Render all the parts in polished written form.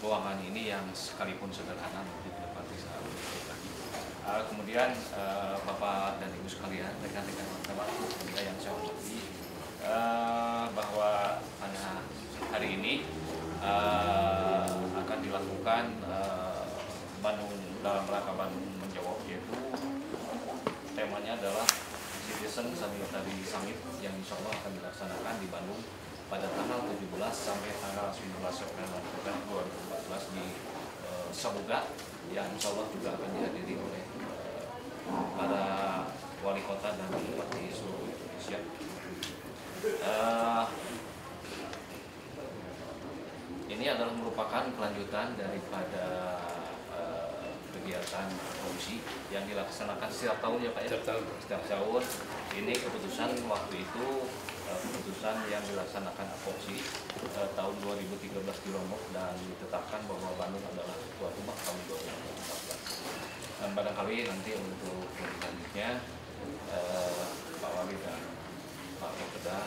ruangan ini yang sekalipun sederhana nanti dapat bisa kemudian Bapak dan Ibu sekalian, rekan-rekan wartawan yang saya hormati, bahwa pada hari ini akan dilakukan Bandung dalam rangka Bandung menjawab, yaitu temanya adalah Citizen Sanitary Summit yang insya Allah akan dilaksanakan di Bandung pada tanggal 17 sampai tanggal 19 September 2014 di Sabuga, yang insya Allah juga akan dihadiri oleh para wali kota dan bupati seluruh Indonesia. Ini adalah merupakan kelanjutan daripada kegiatan komisi yang dilaksanakan setiap tahun ya Pak ya? Setiap tahun. Ini keputusan waktu itu, keputusan yang dilaksanakan akomisi tahun 2013 di Lombok, dan ditetapkan bahwa Bandung adalah tuan rumah tahun 2014. Dan barangkali nanti untuk selanjutnya Pak Wali dan Pak Kopeda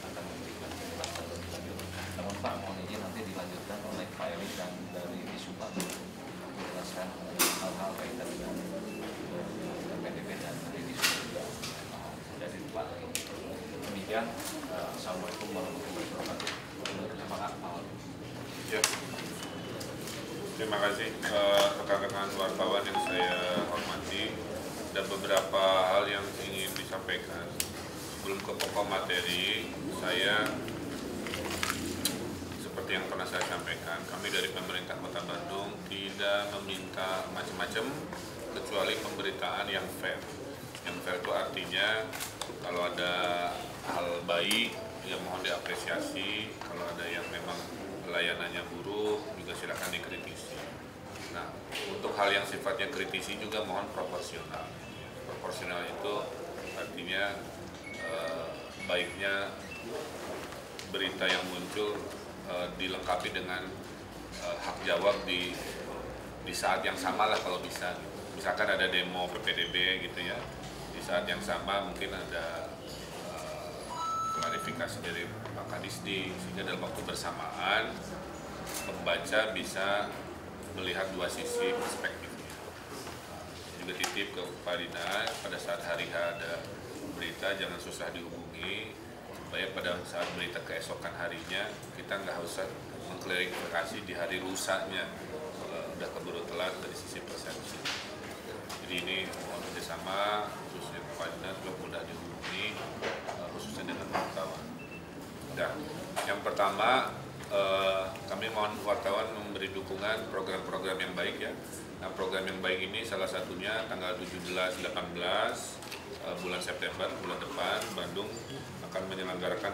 akan memberikan penjelasan lebih lanjut. Namun Pak, mohon izin nanti dilanjutkan oleh Pak Eli dan dari Disupa menjelaskan hal-hal kaitan dengan PDB dan dari Disupa juga dari Pak. Demikian, Assalamualaikum warahmatullahi wabarakatuh. Terima kasih Pak Wali. Ya. Terima kasih rekan-rekan wartawan yang saya hormati, dan beberapa hal yang ingin disampaikan. Sebelum ke pokok materi, saya seperti yang pernah saya sampaikan, kami dari pemerintah Kota Bandung tidak meminta macam-macam kecuali pemberitaan yang fair. Yang fair itu artinya kalau ada hal baik ya mohon diapresiasi, kalau ada yang memang pelayanannya buruk juga silakan dikritisi. Nah, untuk hal yang sifatnya kritisi juga mohon proporsional. Proporsional itu artinya baiknya berita yang muncul dilengkapi dengan hak jawab di saat yang sama lah kalau bisa. Misalkan ada demo PPDB gitu ya, di saat yang sama mungkin ada klarifikasi dari Pak Kadisdi, sehingga dalam waktu bersamaan pembaca bisa melihat dua sisi perspektifnya. Juga titip ke Pak Dinas, pada saat hari H ada berita jangan susah dihubungi, supaya pada saat berita keesokan harinya kita nggak usah mengklarifikasi di hari lusanya, udah keburu telat dari sisi persepsi. Jadi ini mohon kerjasama, khususnya Pak Dinas juga mudah dihubungi, khususnya dengan wartawan. Nah, yang pertama kami mohon wartawan memberi dukungan program-program yang baik ya. Nah, program yang baik ini salah satunya tanggal 17-18 bulan September, bulan depan, Bandung akan menyelenggarakan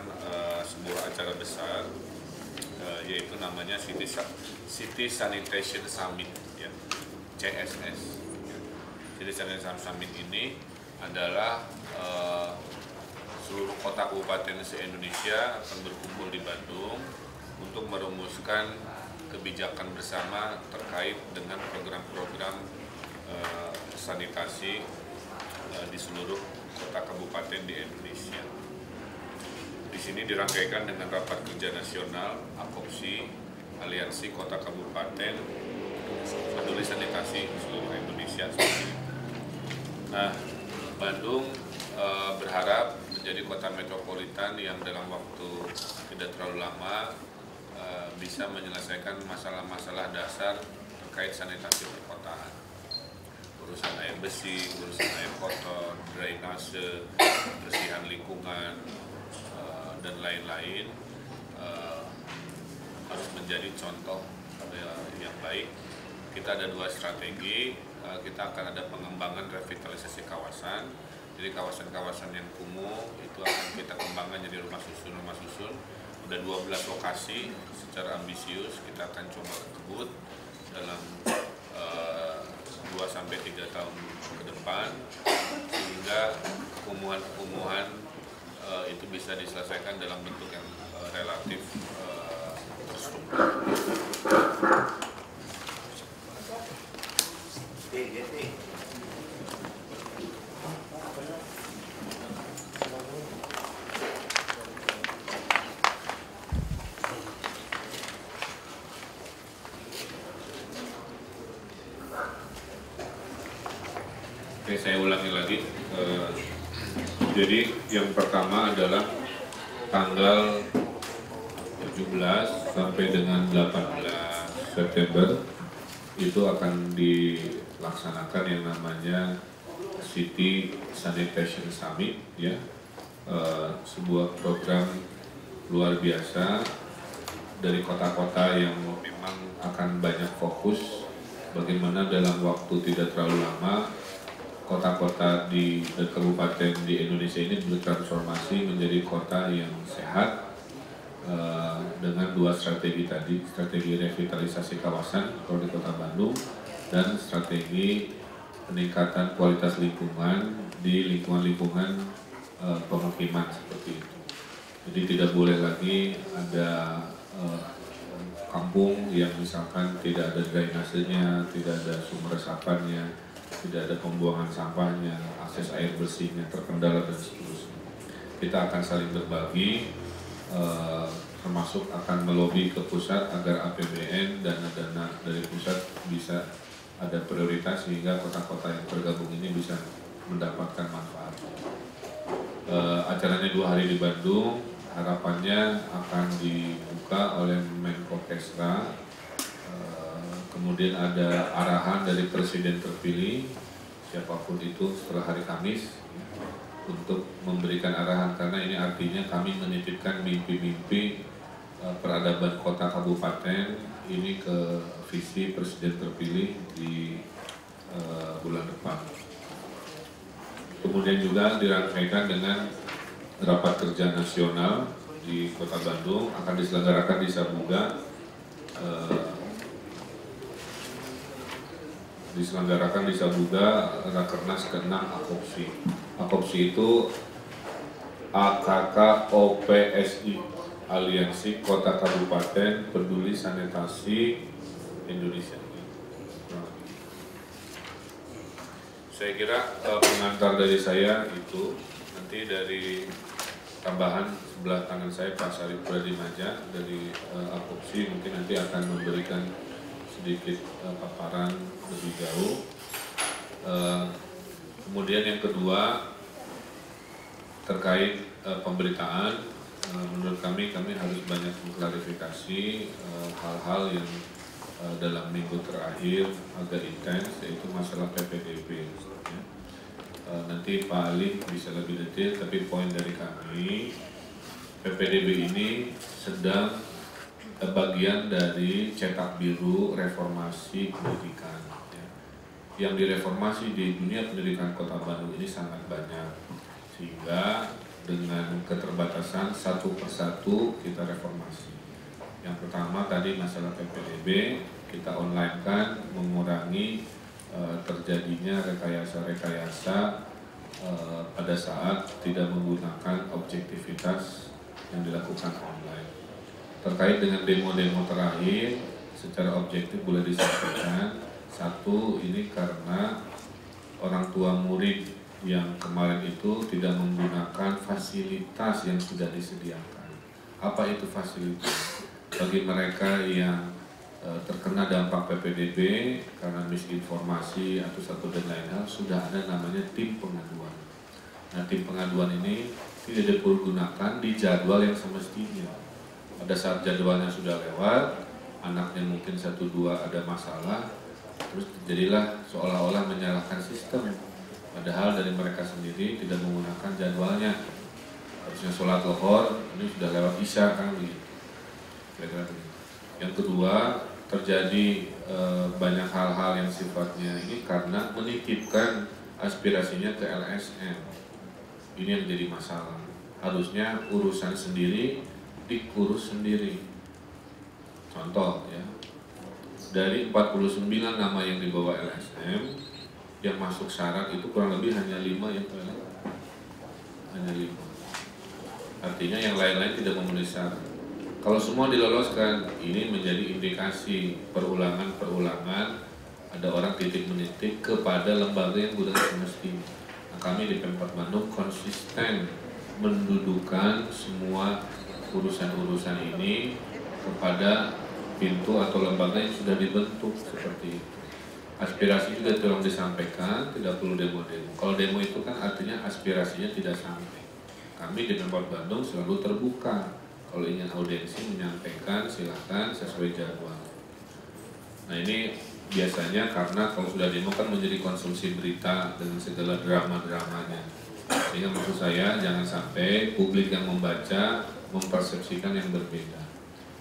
sebuah acara besar, yaitu namanya City Sanitation Summit ya, CSS. Jadi Sanitation Summit ini adalah seluruh kota kabupaten se-Indonesia akan berkumpul di Bandung untuk merumuskan kebijakan bersama terkait dengan program-program sanitasi di seluruh kota kabupaten di Indonesia. Di sini dirangkaikan dengan rapat kerja nasional AKOPSI, Aliansi Kota Kabupaten Peduli Sanitasi seluruh Indonesia. Nah, Bandung berharap menjadi kota metropolitan yang dalam waktu tidak terlalu lama bisa menyelesaikan masalah-masalah dasar terkait sanitasi perkotaan. Urusan air bersih, urusan air kotor, drainase, kebersihan lingkungan, dan lain-lain harus menjadi contoh yang baik. Kita ada dua strategi, kita akan ada pengembangan revitalisasi kawasan. Jadi kawasan-kawasan yang kumuh itu akan kita kembangkan jadi rumah susun. Ada 12 lokasi secara ambisius kita akan coba kebut dalam 2-3 tahun ke depan, sehingga kumuhan-kumuhan itu bisa diselesaikan dalam bentuk yang relatif terstruktur. Oke, saya ulangi lagi. Jadi yang pertama adalah tanggal 17 sampai dengan 18 September itu akan dilaksanakan yang namanya City Sanitation Summit, ya, sebuah program luar biasa dari kota-kota yang memang akan banyak fokus bagaimana dalam waktu tidak terlalu lama kota-kota di kabupaten di Indonesia ini bertransformasi menjadi kota yang sehat dengan dua strategi tadi, strategi revitalisasi kawasan kalau di Kota Bandung dan strategi peningkatan kualitas lingkungan di lingkungan-lingkungan pemukiman seperti itu. Jadi tidak boleh lagi ada kampung yang misalkan tidak ada drainasenya, tidak ada sumber resapannya, tidak ada pembuangan sampahnya, akses air bersihnya terkendala dan seterusnya. Kita akan saling berbagi, termasuk akan melobi ke pusat agar APBN dana-dana dari pusat bisa ada prioritas sehingga kota-kota yang tergabung ini bisa mendapatkan manfaat. Acaranya 2 hari di Bandung, harapannya akan dibuka oleh Menko Kesra. Kemudian ada arahan dari Presiden terpilih, siapapun itu setelah hari Kamis, untuk memberikan arahan karena ini artinya kami menitipkan mimpi-mimpi peradaban kota kabupaten ini ke visi Presiden terpilih di bulan depan. Kemudian juga dirangkaikan dengan rapat kerja nasional di Kota Bandung akan diselenggarakan di Sabuga. Diselenggarakan di Sabuga Rakernas ke-6 AKOPSI. AKOPSI itu AKKOPSI, Aliansi Kota Kabupaten Peduli Sanitasi Indonesia. Saya kira pengantar dari saya itu, nanti dari tambahan sebelah kanan saya Pak Sarip Pradimaja dari AKOPSI mungkin nanti akan memberikan sedikit paparan lebih jauh. Kemudian yang kedua terkait pemberitaan, menurut kami harus banyak mengklarifikasi hal-hal yang dalam minggu terakhir agak intens, yaitu masalah PPDB. Nanti Pak Ali bisa lebih detail, tapi poin dari kami PPDB ini sedang bagian dari cetak biru reformasi pendidikan. Yang direformasi di dunia pendidikan Kota Bandung ini sangat banyak, sehingga dengan keterbatasan satu persatu kita reformasi. Yang pertama tadi masalah PPDB, kita online kan, mengurangi terjadinya rekayasa-rekayasa pada saat tidak menggunakan objektivitas yang dilakukan online. Terkait dengan demo-demo terakhir, secara objektif boleh disampaikan, satu, ini karena orang tua murid yang kemarin itu tidak menggunakan fasilitas yang sudah disediakan. Apa itu fasilitas? Bagi mereka yang terkena dampak PPDB karena misinformasi atau satu dan lain hal, sudah ada namanya tim pengaduan. Nah, tim pengaduan ini tidak dipergunakan di jadwal yang semestinya. Pada saat jadwalnya sudah lewat, anaknya mungkin 1-2 ada masalah, terus jadilah seolah-olah menyalahkan sistem. Padahal dari mereka sendiri tidak menggunakan jadwalnya. Harusnya sholat lohor, ini sudah lewat isya kan begitu. Yang kedua, terjadi banyak hal-hal yang sifatnya ini karena menitipkan aspirasinya ke LSM. Ini yang jadi masalah. Harusnya urusan sendiri diurus sendiri. Contoh ya, dari 49 nama yang dibawa LSM, yang masuk syarat itu kurang lebih hanya 5 yang hanya 5. Artinya yang lain-lain tidak memenuhi syarat. Kalau semua diloloskan, ini menjadi indikasi perulangan ada orang titik menitik kepada lembaga yang sudah semestinya. Nah, kami di Pemkot Bandung konsisten mendudukan semua urusan-urusan ini kepada pintu atau lembaga yang sudah dibentuk seperti itu. aspirasi juga tolong disampaikan, tidak perlu demo-demo. Kalau demo itu kan artinya aspirasinya tidak sampai. Kami di Pemkot Bandung selalu terbuka. Kalau ingin audiensi menyampaikan, silakan sesuai jadwal. Nah ini biasanya karena kalau sudah demo kan menjadi konsumsi berita dengan segala drama-dramanya. Sehingga maksud saya jangan sampai publik yang membaca mempersepsikan yang berbeda.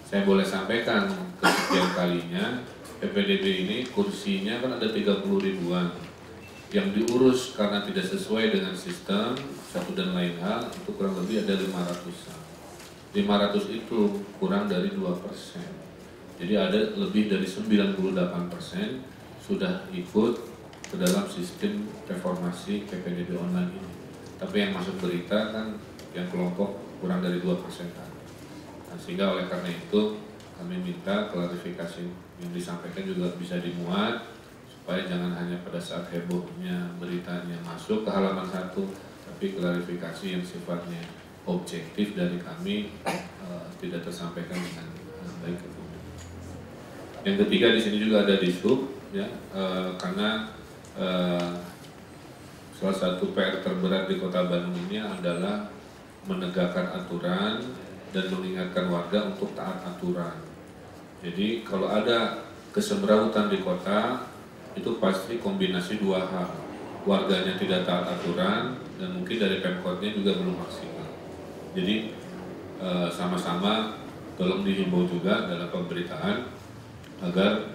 Saya boleh sampaikan kesekian kalinya PPDB ini kursinya kan ada 30 ribuan. Yang diurus karena tidak sesuai dengan sistem satu dan lain hal itu kurang lebih ada 500-an. 500 itu kurang dari 2%. Jadi ada lebih dari 98% sudah ikut ke dalam sistem reformasi PPDB online ini. Tapi yang masuk berita kan yang kelompok kurang dari 2%. Nah, sehingga oleh karena itu kami minta klarifikasi yang disampaikan juga bisa dimuat supaya jangan hanya pada saat hebohnya beritanya masuk ke halaman 1, tapi klarifikasi yang sifatnya objektif dari kami tidak tersampaikan dengan baik ke publik. Yang ketiga di sini juga ada disub, ya, karena salah satu PR terberat di Kota Bandung ini adalah menegakkan aturan dan mengingatkan warga untuk taat aturan. Jadi kalau ada kesemrautan di kota itu pasti kombinasi dua hal, warganya tidak taat aturan dan mungkin dari Pemkotnya juga belum maksimal. Jadi sama-sama tolong dihimbau juga dalam pemberitaan agar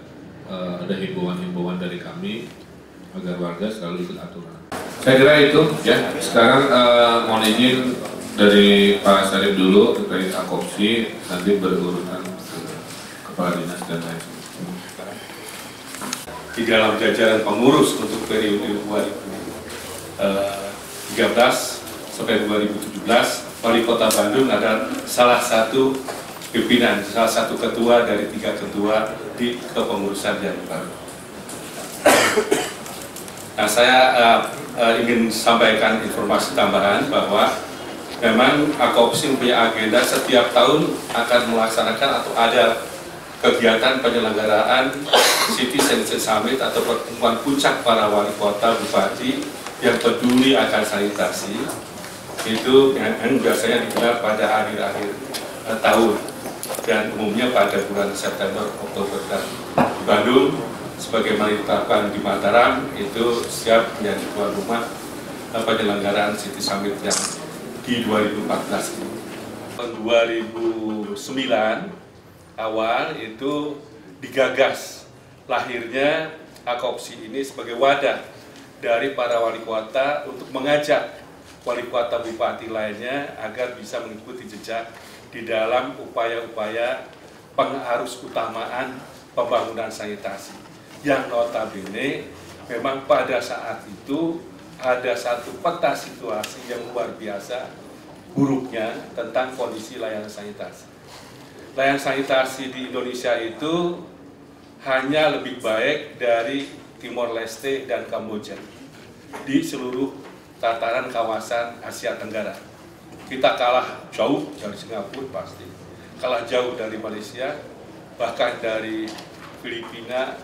ada himbauan-himbauan dari kami agar warga selalu ikut aturan. Saya kira itu ya. Sekarang mohon izin dari Pak Sarip dulu terkait akopsi, nanti berurutan kepala dinas dan lain sebagainya. Di dalam jajaran pengurus untuk periode 2013 sampai 2017, Wali Kota Bandung adalah salah satu pimpinan, salah satu ketua dari 3 ketua di kepengurusan yang baru. Nah, saya ingin sampaikan informasi tambahan bahwa memang Akopsi punya agenda setiap tahun akan melaksanakan atau ada kegiatan penyelenggaraan Citizen Summit atau pertemuan puncak para wali kota bupati yang peduli akan sanitasi. Itu yang biasanya digelar pada akhir-akhir tahun dan umumnya pada bulan September, Oktober. Dan di Bandung sebagaimana ditetapkan di Mataram itu siap menjadi tuan rumah penyelenggaraan City Summit yang di 2014 ini. Tahun 2009 awal itu digagas lahirnya Akopsi ini sebagai wadah dari para wali kota untuk mengajak wali kota bupati lainnya agar bisa mengikuti jejak di dalam upaya-upaya pengarus utamaan pembangunan sanitasi yang notabene memang pada saat itu ada satu peta situasi yang luar biasa buruknya tentang kondisi layanan sanitasi. Layanan sanitasi di Indonesia itu hanya lebih baik dari Timor Leste dan Kamboja di seluruh tataran kawasan Asia Tenggara. Kita kalah jauh dari Singapura pasti, kalah jauh dari Malaysia, bahkan dari Filipina,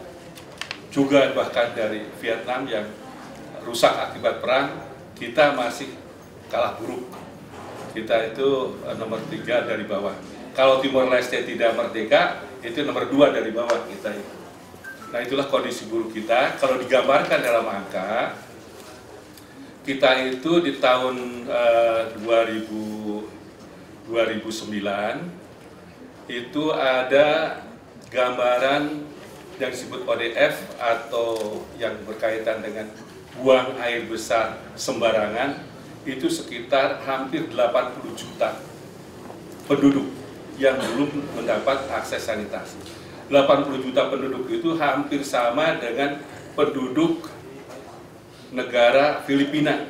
juga bahkan dari Vietnam yang rusak akibat perang. Kita masih kalah buruk. Kita itu nomor 3 dari bawah. Kalau Timor Leste tidak merdeka, itu nomor 2 dari bawah kita itu. Nah itulah kondisi buruk kita. Kalau digambarkan dalam angka, kita itu di tahun 2009 itu ada gambaran yang disebut ODF atau yang berkaitan dengan buang air besar sembarangan itu sekitar hampir 80 juta penduduk yang belum mendapat akses sanitasi. 80 juta penduduk itu hampir sama dengan penduduk negara Filipina.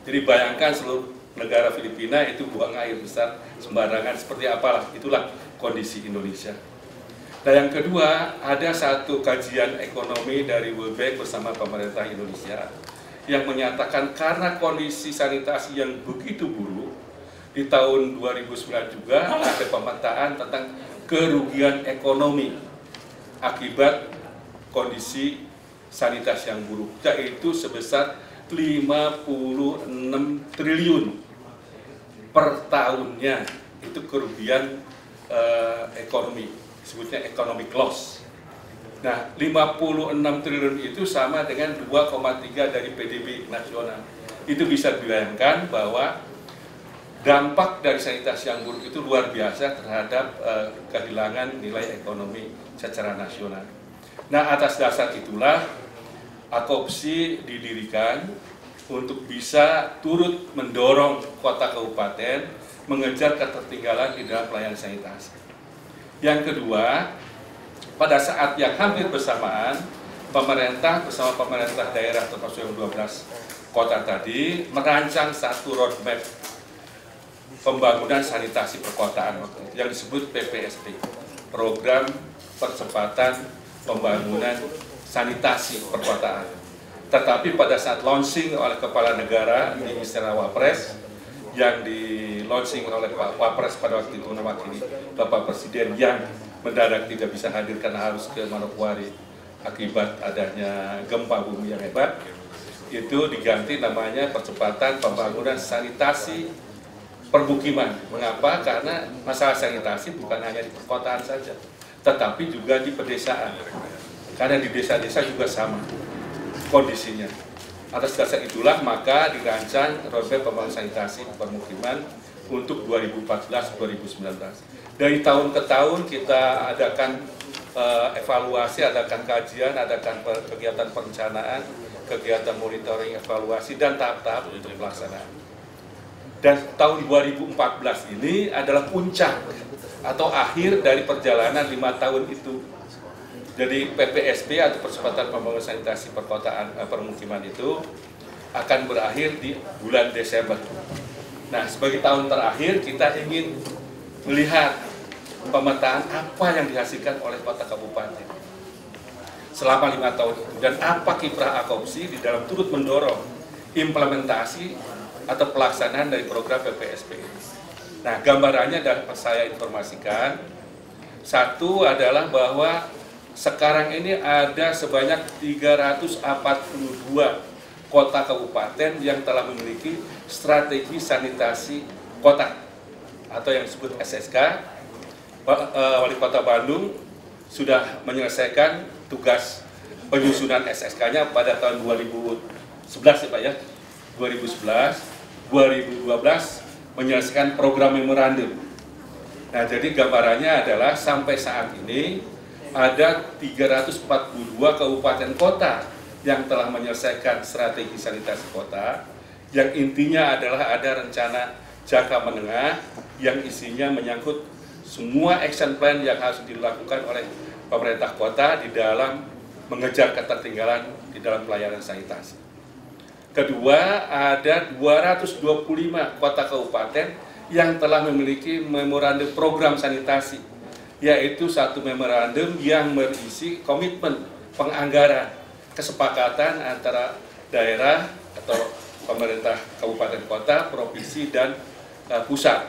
Jadi bayangkan seluruh negara Filipina itu buang air besar sembarangan seperti apalah, itulah kondisi Indonesia. Nah yang kedua, ada satu kajian ekonomi dari World Bank bersama pemerintah Indonesia yang menyatakan karena kondisi sanitasi yang begitu buruk, di tahun 2009 juga ada pemetaan tentang kerugian ekonomi akibat kondisi sanitasi yang buruk, yaitu sebesar 56 triliun per tahunnya. Itu kerugian ekonomi, sebutnya economic loss. Nah, 56 triliun itu sama dengan 2,3 dari PDB nasional. Itu bisa dibayangkan bahwa dampak dari sanitasi yang buruk itu luar biasa terhadap kehilangan nilai ekonomi secara nasional. Nah, atas dasar itulah Akopsi didirikan untuk bisa turut mendorong kota kabupaten mengejar ketertinggalan di dalam pelayanan sanitasi. Yang kedua, pada saat yang hampir bersamaan, pemerintah bersama pemerintah daerah termasuk yang 12 kota tadi merancang satu roadmap pembangunan sanitasi perkotaan yang disebut PPSP, Program Percepatan Pembangunan Sanitasi Perkotaan. Tetapi pada saat launching oleh Kepala Negara di Istana Wapres, yang di launching oleh Pak Wapres pada waktu itu mewakili Bapak Presiden yang mendadak tidak bisa hadir karena harus ke Manokwari akibat adanya gempa bumi yang hebat, itu diganti namanya Percepatan Pembangunan Sanitasi Permukiman. Mengapa? Karena masalah sanitasi bukan hanya di perkotaan saja, tetapi juga di pedesaan. Karena di desa-desa juga sama kondisinya. Atas dasar itulah maka dirancang roadmap pembangunan sanitasi permukiman untuk 2014-2019. Dari tahun ke tahun kita adakan evaluasi, adakan kajian, adakan kegiatan perencanaan, kegiatan monitoring, evaluasi, dan tahap-tahap untuk pelaksanaan. Dan tahun 2014 ini adalah puncak atau akhir dari perjalanan 5 tahun itu. Jadi PPSP atau Percepatan Pembangunan Sanitasi Perkotaan Permukiman itu akan berakhir di bulan Desember. Nah, sebagai tahun terakhir kita ingin melihat pemetaan apa yang dihasilkan oleh kota kabupaten selama 5 tahun itu dan apa kiprah Akopsi di dalam turut mendorong implementasi atau pelaksanaan dari program PPSP. Nah, gambarannya dapat saya informasikan. Satu adalah bahwa sekarang ini ada sebanyak 342 kota kabupaten yang telah memiliki strategi sanitasi kota atau yang disebut SSK. Wali Kota Bandung sudah menyelesaikan tugas penyusunan SSK-nya pada tahun 2011 ya Pak ya. 2011, 2012 menyelesaikan program memorandum. Nah, jadi gambarannya adalah sampai saat ini ada 342 kabupaten kota yang telah menyelesaikan strategi sanitasi kota, yang intinya adalah ada rencana jangka menengah yang isinya menyangkut semua action plan yang harus dilakukan oleh pemerintah kota di dalam mengejar ketertinggalan di dalam pelayanan sanitasi. Kedua, ada 225 kota kabupaten yang telah memiliki memorandum program sanitasi, yaitu satu memorandum yang berisi komitmen penganggaran kesepakatan antara daerah atau pemerintah kabupaten kota, provinsi, dan pusat.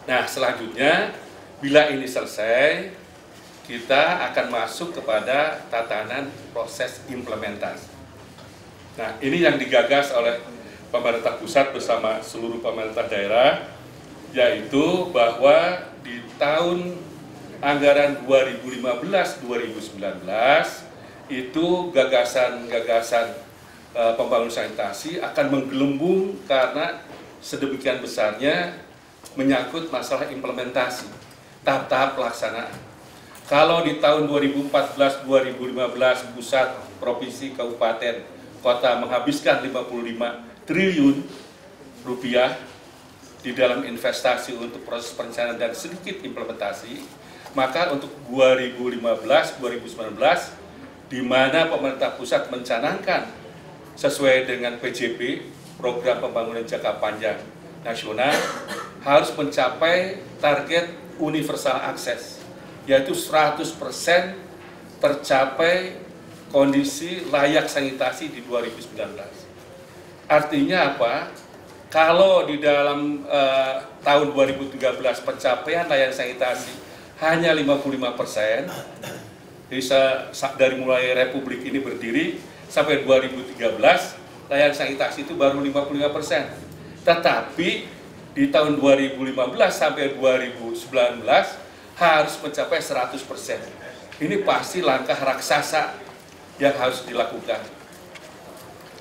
Nah, selanjutnya bila ini selesai, kita akan masuk kepada tatanan proses implementasi. Nah, ini yang digagas oleh pemerintah pusat bersama seluruh pemerintah daerah, yaitu bahwa di tahun anggaran 2015-2019 itu gagasan-gagasan pembangunan sanitasi akan menggelembung karena sedemikian besarnya menyangkut masalah implementasi, tahap-tahap pelaksanaan. Kalau di tahun 2014-2015 pusat, provinsi, kabupaten, kota menghabiskan 55 triliun rupiah di dalam investasi untuk proses perencanaan dan sedikit implementasi, maka untuk 2015-2019 di mana pemerintah pusat mencanangkan sesuai dengan PJP, Program Pembangunan Jangka Panjang Nasional, harus mencapai target universal akses, yaitu 100% tercapai kondisi layak sanitasi di 2019. Artinya apa? Kalau di dalam tahun 2013 pencapaian layanan sanitasi hanya 55%, Jadi dari mulai Republik ini berdiri sampai 2013 layanan sanitasi itu baru 55%. Tetapi di tahun 2015 sampai 2019 harus mencapai 100%. Ini pasti langkah raksasa yang harus dilakukan.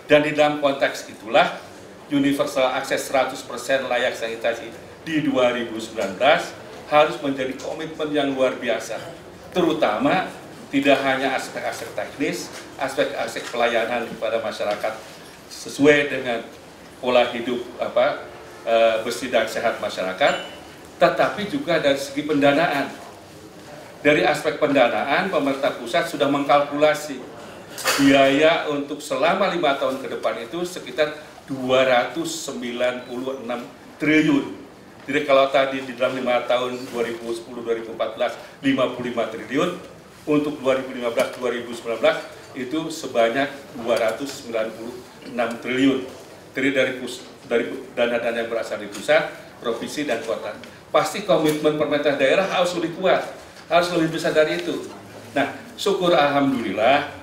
Dan di dalam konteks itulah universal akses 100% layak sanitasi di 2019 harus menjadi komitmen yang luar biasa. Terutama tidak hanya aspek-aspek teknis, aspek-aspek pelayanan kepada masyarakat sesuai dengan pola hidup bersih dan sehat masyarakat, tetapi juga dari segi pendanaan. Dari aspek pendanaan, pemerintah pusat sudah mengkalkulasi biaya untuk selama 5 tahun ke depan itu sekitar 296 triliun. Jadi kalau tadi di dalam 5 tahun 2010-2014 55 triliun, untuk 2015-2019 itu sebanyak 296 triliun. Jadi dari dana-dana yang berasal dari pusat, provinsi, dan kota. Pasti komitmen pemerintah daerah harus lebih kuat, harus lebih besar dari itu. Nah, syukur alhamdulillah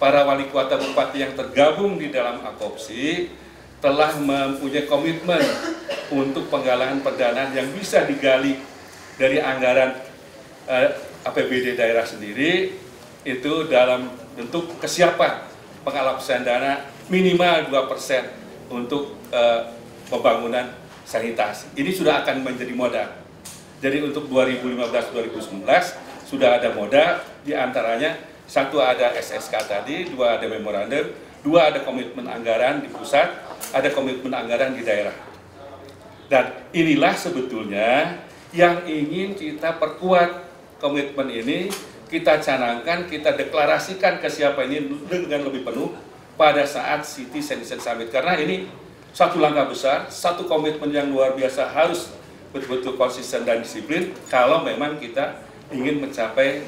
para wali kota bupati yang tergabung di dalam AKOPSI telah mempunyai komitmen untuk penggalangan pendanaan yang bisa digali dari anggaran APBD daerah sendiri, itu dalam bentuk kesiapan pengalokasian dana minimal 2% untuk pembangunan sanitasi. Ini sudah akan menjadi modal. Jadi untuk 2015-2019 sudah ada modal, diantaranya 1 ada SSK tadi, 2 ada memorandum, 2 ada komitmen anggaran di pusat, ada komitmen anggaran di daerah. Dan inilah sebetulnya yang ingin kita perkuat. Komitmen ini kita canangkan, kita deklarasikan kesiapan ini dengan lebih penuh pada saat City Sanitation Summit. Karena ini satu langkah besar, satu komitmen yang luar biasa, harus betul-betul konsisten dan disiplin kalau memang kita ingin mencapai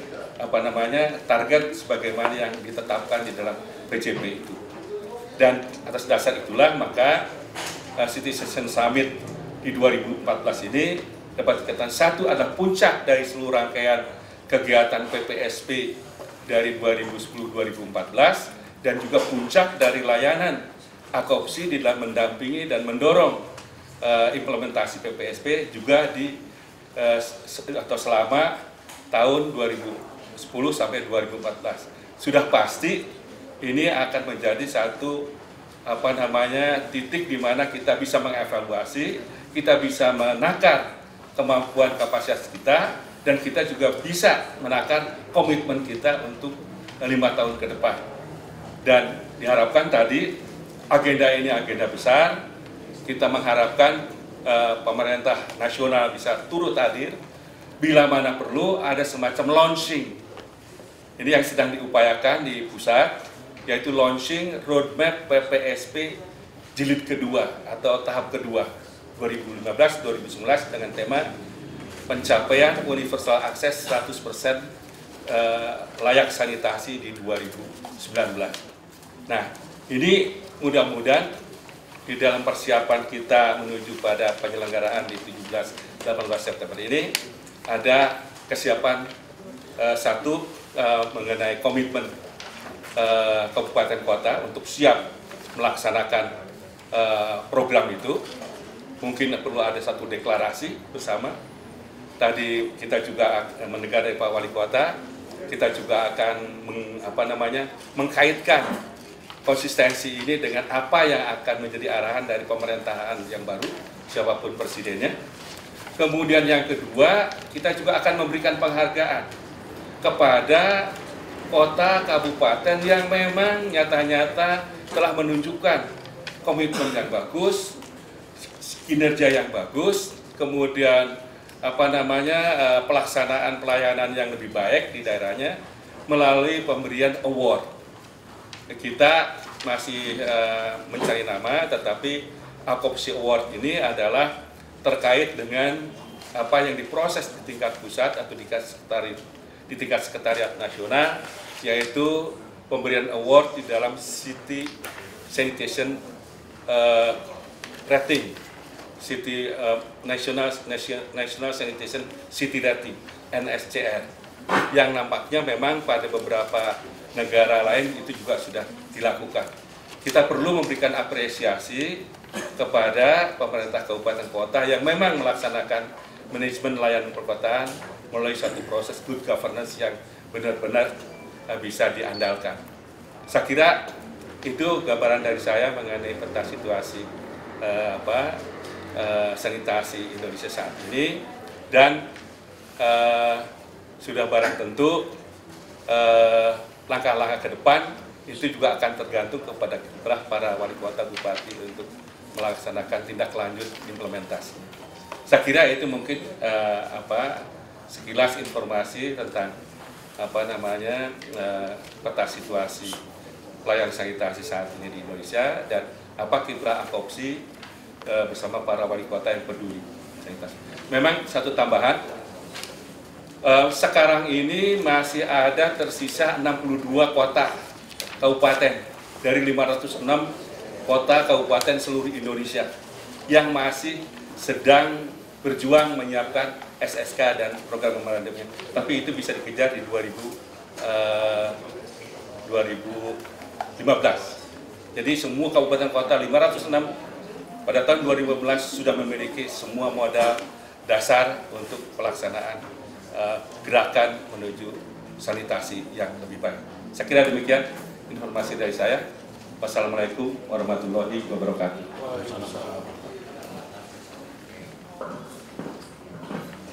target sebagaimana yang ditetapkan di dalam PJP itu. Dan atas dasar itulah maka City Sanitation Summit di 2014 ini dapat dikatakan satu adalah puncak dari seluruh rangkaian kegiatan PPSP dari 2010-2014 dan juga puncak dari layanan AKOPSI di dalam mendampingi dan mendorong implementasi PPSP juga selama tahun 2010 sampai 2014. Sudah pasti ini akan menjadi satu titik di mana kita bisa mengevaluasi, kita bisa menakar kemampuan kapasitas kita, dan kita juga bisa menakar komitmen kita untuk 5 tahun ke depan. Dan diharapkan tadi agenda ini agenda besar, kita mengharapkan pemerintah nasional bisa turut hadir, bila mana perlu ada semacam launching. Ini yang sedang diupayakan di pusat, yaitu launching roadmap PPSP jilid kedua atau tahap kedua 2015-2019 dengan tema pencapaian universal akses 100% layak sanitasi di 2019. Nah, ini mudah-mudahan di dalam persiapan kita menuju pada penyelenggaraan di 17-18 September ini ada kesiapan mengenai komitmen kabupaten kota untuk siap melaksanakan program itu. Mungkin perlu ada satu deklarasi bersama. Tadi kita juga mendengar dari Pak Wali Kota, kita juga akan mengkaitkan konsistensi ini dengan apa yang akan menjadi arahan dari pemerintahan yang baru, siapapun presidennya. Kemudian yang kedua, kita juga akan memberikan penghargaan kepada kota, kabupaten yang memang nyata-nyata telah menunjukkan komitmen yang bagus, kinerja yang bagus, kemudian pelaksanaan pelayanan yang lebih baik di daerahnya melalui pemberian award. Kita masih mencari nama, tetapi AKOPSI Award ini adalah terkait dengan apa yang diproses di tingkat pusat atau di tingkat sekretariat nasional, yaitu pemberian award di dalam City Sanitation Rating, National Sanitation City Rating (NSCR). yang nampaknya memang pada beberapa negara lain itu juga sudah dilakukan. Kita perlu memberikan apresiasi kepada pemerintah kabupaten kota yang memang melaksanakan manajemen layanan perkotaan melalui satu proses good governance yang benar-benar bisa diandalkan. Saya kira itu gambaran dari saya mengenai peta situasi sanitasi Indonesia saat ini, dan sudah barang tentu langkah-langkah ke depan itu juga akan tergantung kepada para wali kota bupati untuk melaksanakan tindak lanjut implementasi. Saya kira itu mungkin sekilas informasi tentang peta situasi pelayanan sanitasi saat ini di Indonesia dan apa kiprah Akopsi bersama para wali kota yang peduli sanitasi. Memang satu tambahan, sekarang ini masih ada tersisa 62 kota kabupaten dari 506 kota kabupaten seluruh Indonesia yang masih sedang berjuang menyiapkan SSK dan program memorandumnya. Tapi itu bisa dikejar di 2015. Jadi semua kabupaten kota 506 pada tahun 2015 sudah memiliki semua modal dasar untuk pelaksanaan gerakan menuju sanitasi yang lebih baik. Saya kira demikian informasi dari saya. Wassalamualaikum warahmatullahi wabarakatuh.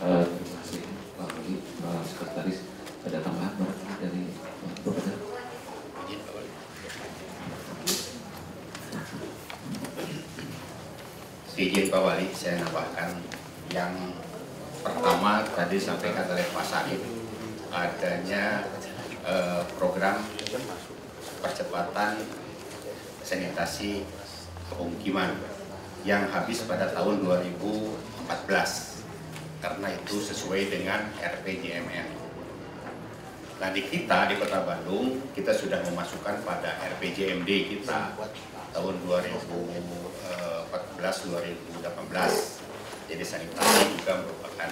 Terima kasih Pak Wali, Pak Sekretaris. Ada tambahan dari Bapak? Izin Pak Wali, saya nambahkan yang pertama tadi sampaikan oleh Pak Said, adanya program percepatan sanitasi pemukiman yang habis pada tahun 2014 karena itu sesuai dengan RPJMN. Nah di Kota Bandung kita sudah memasukkan pada RPJMD kita tahun 2014-2018. Jadi sanitasi juga merupakan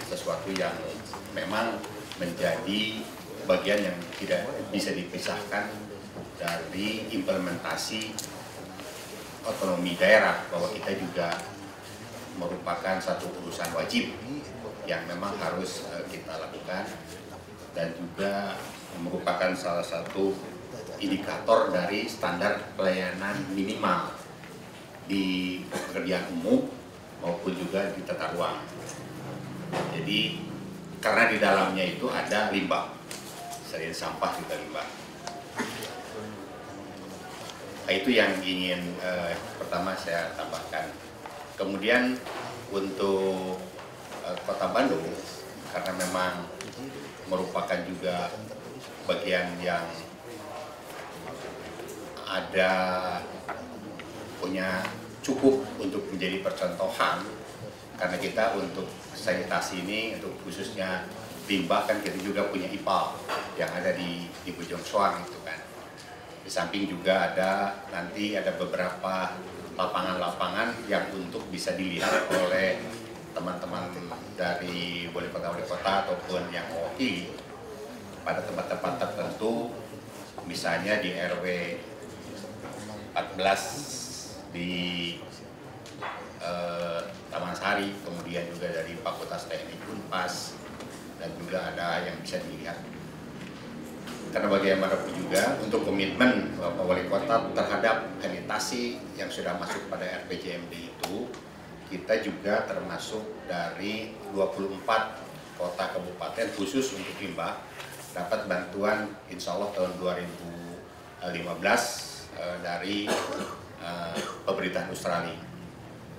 sesuatu yang memang menjadi bagian yang tidak bisa dipisahkan dari implementasi otonomi daerah, bahwa kita juga merupakan satu urusan wajib yang memang harus kita lakukan dan juga merupakan salah satu indikator dari standar pelayanan minimal di pekerjaan umum maupun juga di tata ruang. Jadi karena di dalamnya itu ada limbah, selain sampah juga limbah. Nah, itu yang ingin pertama saya tambahkan. Kemudian untuk Kota Bandung, karena memang merupakan juga bagian yang ada punya cukup untuk menjadi percontohan, karena kita untuk sanitasi ini, untuk khususnya limbah kan kita juga punya IPAL yang ada di Bojong Soang itu kan. Di samping juga nanti ada beberapa lapangan-lapangan yang untuk bisa dilihat oleh teman-teman dari wali kota ataupun yang mewakili pada tempat-tempat tertentu, misalnya di RW 14 di Taman Sari, kemudian juga dari Fakultas Teknik Unpas, dan juga ada yang bisa dilihat. Karena bagaimanapun juga untuk komitmen Bapak Wali Kota terhadap sanitasi yang sudah masuk pada RPJMD itu, kita juga termasuk dari 24 kota kabupaten khusus untuk limbah dapat bantuan insya Allah tahun 2015 dari pemerintahan Australia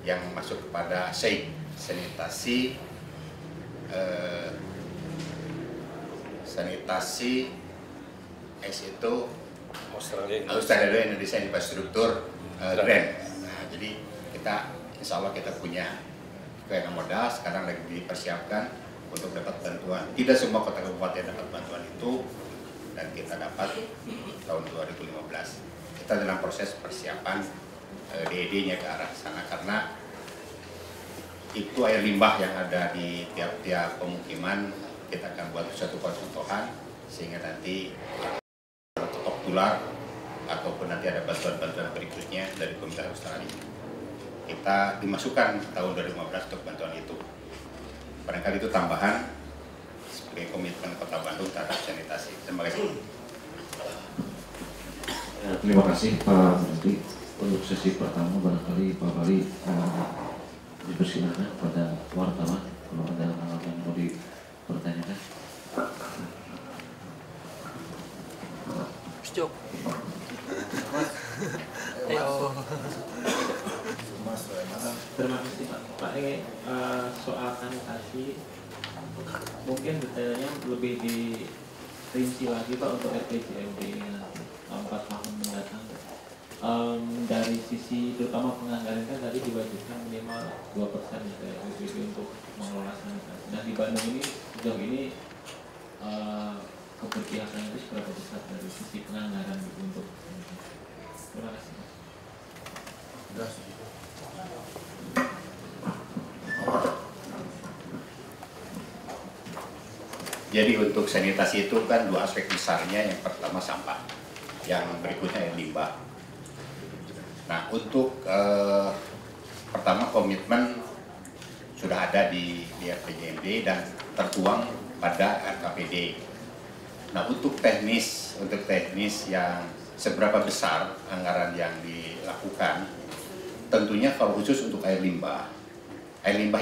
yang masuk kepada SAID, sanitasi S itu Australia Indonesia Infrastruktur Grant. Nah, jadi kita insya Allah kita punya modal, sekarang lagi dipersiapkan untuk dapat bantuan. Tidak semua kota kabupaten dapat bantuan itu, dan kita dapat tahun 2015. Kita dalam proses persiapan DED-nya ke arah sana, karena itu air limbah yang ada di tiap-tiap pemukiman kita akan buat suatu percontohan sehingga nanti ketok tular ataupun nanti ada bantuan-bantuan berikutnya dari pemerintah Australia. Kita dimasukkan tahun 2015 untuk bantuan itu. Barangkali itu tambahan sebagai komitmen Kota Bandung terhadap sanitasi. Terima kasih. Terima kasih Pak Menteri. Untuk sesi pertama barangkali Pak Bali dipersilakan pada wartawan kalau ada hal yang mau dipertanyakan. Cuk. Ayo. Terima kasih Pak. Pak ini soal sanitasi mungkin detailnya lebih dirinci lagi Pak untuk RPJMD 4 tahun mendatang. Dari sisi terutama penganggaran kan tadi diwajibkan minimal 2% ya dari PBB untuk mengelola sanitasi. Nah di Bandung ini sejauh ini keberpihakan itu seberapa besar dari sisi penganggaran untuk terima kasih. Jadi untuk sanitasi itu kan dua aspek besarnya, yang pertama sampah, yang berikutnya air limbah. Nah untuk pertama komitmen sudah ada di RPJMD dan tertuang pada RKPD. Nah untuk teknis yang seberapa besar anggaran yang dilakukan, tentunya kalau khusus untuk air limbah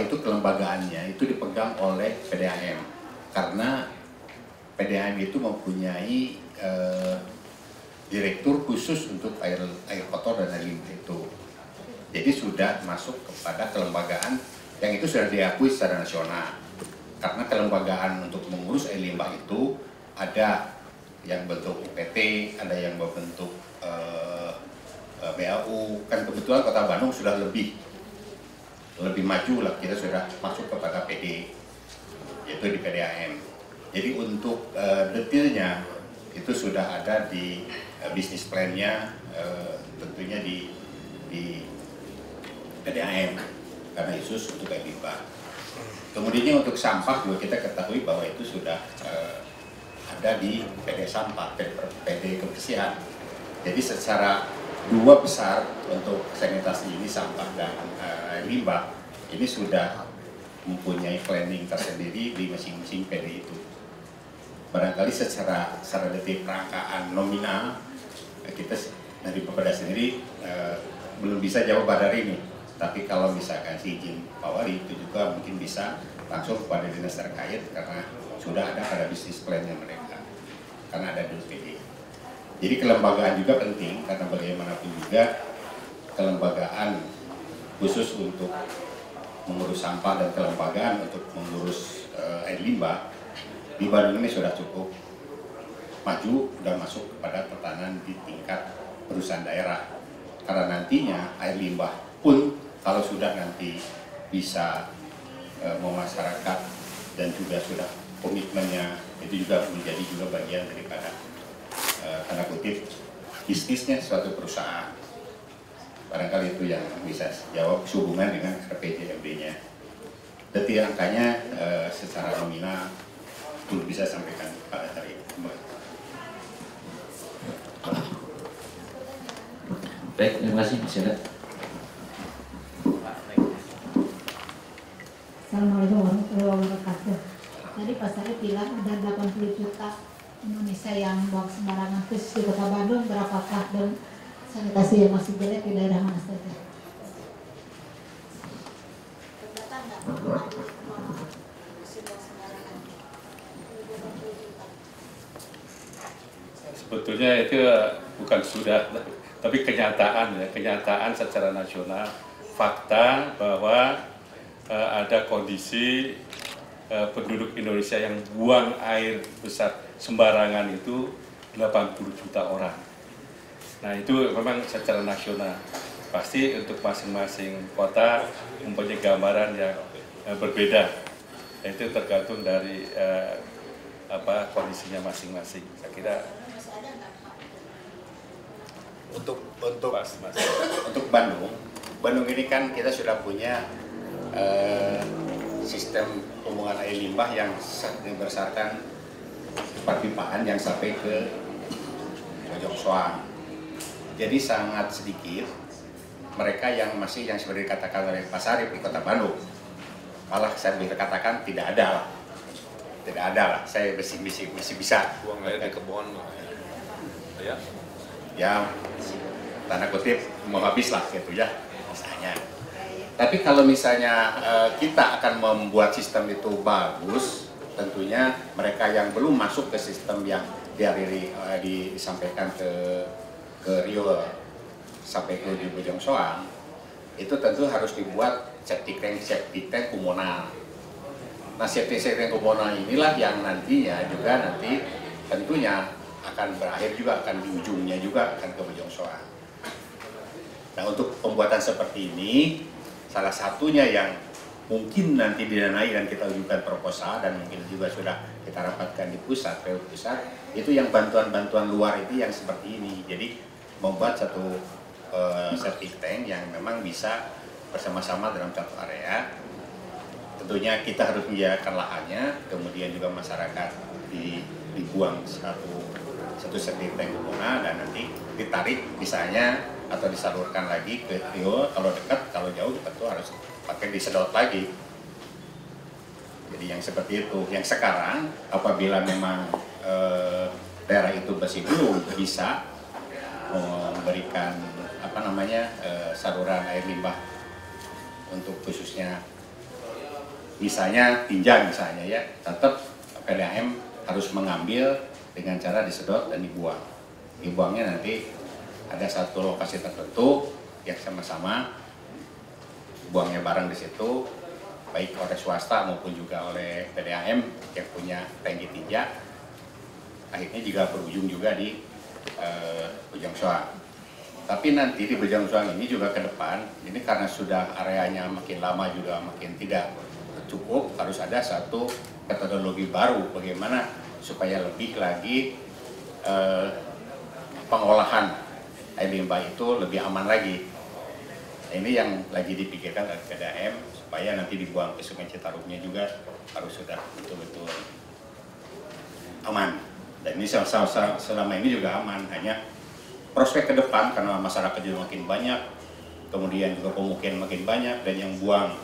itu kelembagaannya itu dipegang oleh PDAM karena PDAM itu mempunyai direktur khusus untuk air kotor dan air limbah itu. Jadi sudah masuk kepada kelembagaan yang itu sudah diakui secara nasional. Karena kelembagaan untuk mengurus air limbah itu ada yang bentuk UPT, ada yang berbentuk BAU. Kan kebetulan Kota Bandung sudah lebih maju lah, kita sudah masuk kepada PD, yaitu di PDAM. Jadi untuk detailnya itu sudah ada di bisnis plan-nya, tentunya di PDAM karena khusus untuk air limbah. Kemudian untuk sampah juga kita ketahui bahwa itu sudah ada di PD sampah, PD kebersihan. Jadi secara dua besar untuk sanitasi ini, sampah dan air limbah, ini sudah mempunyai planning tersendiri di masing-masing PD itu. Barangkali secara detik rangkaan nominal kita dari Bapeda sendiri belum bisa jawab pada hari ini. Tapi kalau misalkan si izin Pak Wali itu juga mungkin bisa langsung kepada dinas terkait karena sudah ada pada bisnis plan-nya mereka, karena ada di PD. Jadi kelembagaan juga penting karena bagaimanapun juga kelembagaan khusus untuk mengurus sampah dan kelembagaan untuk mengurus air limbah di Bandung ini sudah cukup maju dan masuk kepada tatanan di tingkat perusahaan daerah. Karena nantinya air limbah pun kalau sudah nanti bisa memasyarakat dan juga sudah komitmennya, itu juga menjadi juga bagian daripada tanda kutip bisnisnya suatu perusahaan. Barangkali itu yang bisa jawab sehubungan dengan RPJMD-nya. Detail angkanya secara nominal belum bisa sampaikan pada hari ini. Baik, terima kasih Mas Yada. Assalamualaikum warahmatullahi wabarakatuh. Tadi Pak Sarif bilang ada 80 juta Indonesia yang buang sembarangan khusus di Kota Bandung. Berapakah dan sanitasi yang masih jelek di daerah mana saja? Sebetulnya itu bukan sudah, tapi kenyataan ya, kenyataan secara nasional, fakta bahwa ada kondisi penduduk Indonesia yang buang air besar sembarangan itu 80 juta orang. Nah itu memang secara nasional. Pasti untuk masing-masing kota mempunyai gambaran yang berbeda. Itu tergantung dari kondisinya masing-masing. Saya kira untuk Bandung ini kan kita sudah punya sistem pembuangan air limbah yang berdasarkan perpipaan yang sampai ke Bojong Soang. Jadi sangat sedikit mereka yang masih yang seperti dikatakan oleh Pak Sarip di Kota Bandung. Malah saya bisa katakan tidak ada lah. Saya masih bisa buang air di kebun ya tanda kutip mau habis lah gitu ya misalnya. Tapi kalau misalnya kita akan membuat sistem itu bagus, tentunya mereka yang belum masuk ke sistem yang disampaikan ke Rio sampai ke di Bojong Soang, itu tentu harus dibuat septic tank komunal. Nah, septic tank komunal inilah yang nantinya juga nanti tentunya akan berakhir juga, akan di ujungnya juga akan ke Bojong Soang. Nah, untuk pembuatan seperti ini, salah satunya yang mungkin nanti didanai dan kita ujukan proposal dan mungkin juga sudah kita rapatkan di pusat, PU pusat, itu yang bantuan-bantuan luar itu yang seperti ini. Jadi membuat satu septic tank yang memang bisa bersama-sama dalam satu area. Tentunya kita harus menyediakan lahannya, kemudian juga masyarakat dibuang satu septic tank komunal dan nanti ditarik misalnya atau disalurkan lagi ke Rio. Kalau dekat, kalau jauh tentu harus pakai disedot lagi. Jadi yang seperti itu. Yang sekarang apabila memang daerah itu masih belum bisa memberikan saluran air limbah untuk khususnya misalnya Tinjang misalnya ya, tetap PDAM harus mengambil dengan cara disedot dan dibuang. Dibuangnya nanti ada satu lokasi tertentu yang sama-sama buangnya bareng di situ, baik oleh swasta maupun juga oleh PDAM yang punya tangki tinja. Akhirnya juga berujung juga di Bojong Soang. Tapi nanti di Bojong Soang ini juga ke depan, ini karena sudah areanya makin lama juga makin tidak cukup, harus ada satu metodologi baru bagaimana supaya lebih lagi pengolahan air limbah itu lebih aman lagi. Nah, ini yang lagi dipikirkan oleh PDAM supaya nanti dibuang ke Sungai Citarumnya juga harus sudah betul-betul aman. Dan ini selama ini juga aman, hanya prospek ke depan karena masyarakat juga makin banyak, kemudian juga pemukiman makin banyak, dan yang buang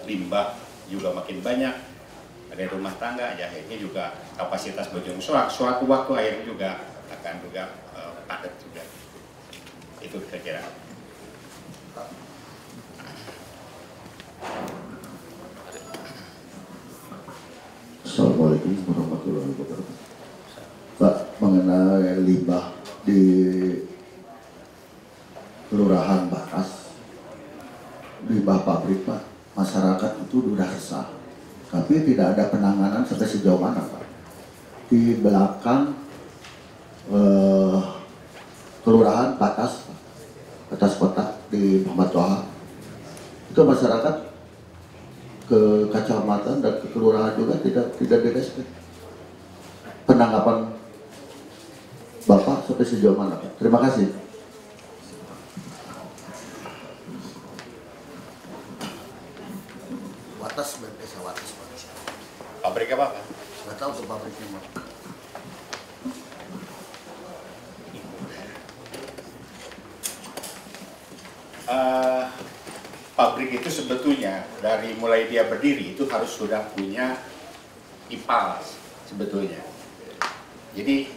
limbah juga makin banyak, ada rumah tangga, ya akhirnya juga kapasitas Bojong Soang suatu waktu akhirnya juga akan juga padat juga. Itu kira-kira. Assalamualaikum warahmatullahi wabarakatuh. Pak, mengenai limbah di Kelurahan Bakas, limbah pabrik Pak, masyarakat itu sudah resah, tapi tidak ada penanganan sampai sejauh mana Pak. Di belakang Kelurahan Bakas, atas kota di Muhammad Toha, itu masyarakat ke kecamatan dan ke kelurahan juga tidak direspek. Penanggapan Bapak sampai sejauh mana Pak? Terima kasih. Watas desa Watas Pak. Pabrik apa Pak? Nggak tahu tuh pabriknya Pak. Pabrik itu sebetulnya dari mulai dia berdiri itu harus sudah punya IPAL sebetulnya. Jadi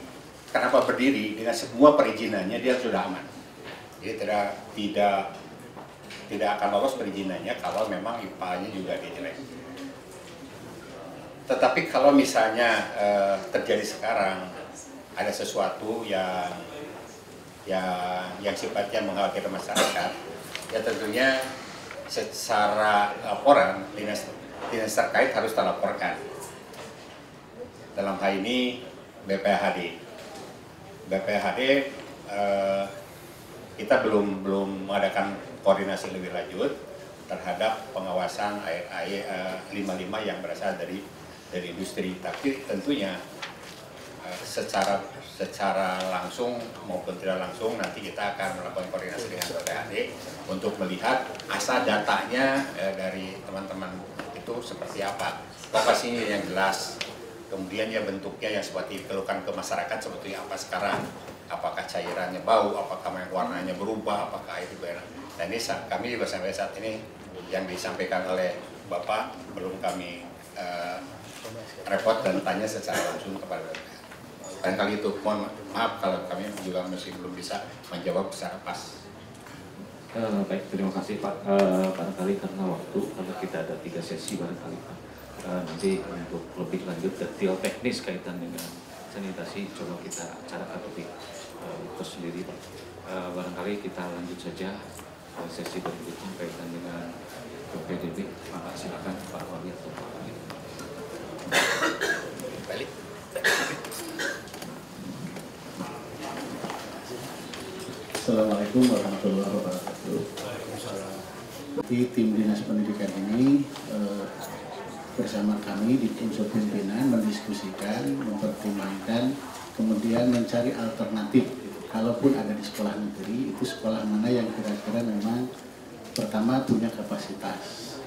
kenapa berdiri dengan semua perizinannya dia sudah aman. Jadi tidak akan lolos perizinannya kalau memang IPAL-nya juga dia jelek. Tetapi kalau misalnya terjadi sekarang ada sesuatu yang sifatnya mengkhawatirkan masyarakat, ya tentunya secara laporan dinas terkait harus terlaporkan. Dalam hal ini BPHD kita belum mengadakan koordinasi lebih lanjut terhadap pengawasan air limbah-limbah yang berasal dari industri. Tapi tentunya secara langsung maupun tidak langsung nanti kita akan melakukan koordinasi dengan BPHD untuk melihat asal datanya dari teman-teman itu itu seperti apa, lokasinya yang jelas, kemudian ya bentuknya yang seperti dikeluhkan ke masyarakat seperti apa sekarang, apakah cairannya bau, apakah warnanya berubah, apakah air berat. Dan ini kami juga sampai saat ini yang disampaikan oleh Bapak belum kami repot dan tanya secara langsung kepada Bapak. Dan kali itu mohon maaf kalau kami juga masih belum bisa menjawab secara pas. Baik, terima kasih Pak. Barangkali karena waktu, karena kita ada 3 sesi barangkali Pak. Nanti untuk lebih lanjut detail teknis kaitan dengan sanitasi coba kita bicarakan lebih tersendiri Pak. Barangkali kita lanjut saja sesi berikutnya kaitan dengan PDB. Maka silakan Pak Wali atau Pak Wali. Balik. Assalamualaikum warahmatullahi wabarakatuh. Di tim Dinas Pendidikan ini bersama kami di unsur pimpinan mendiskusikan, mempertimbangkan, kemudian mencari alternatif. Kalaupun ada di sekolah negeri, itu sekolah mana yang kira-kira memang pertama punya kapasitas,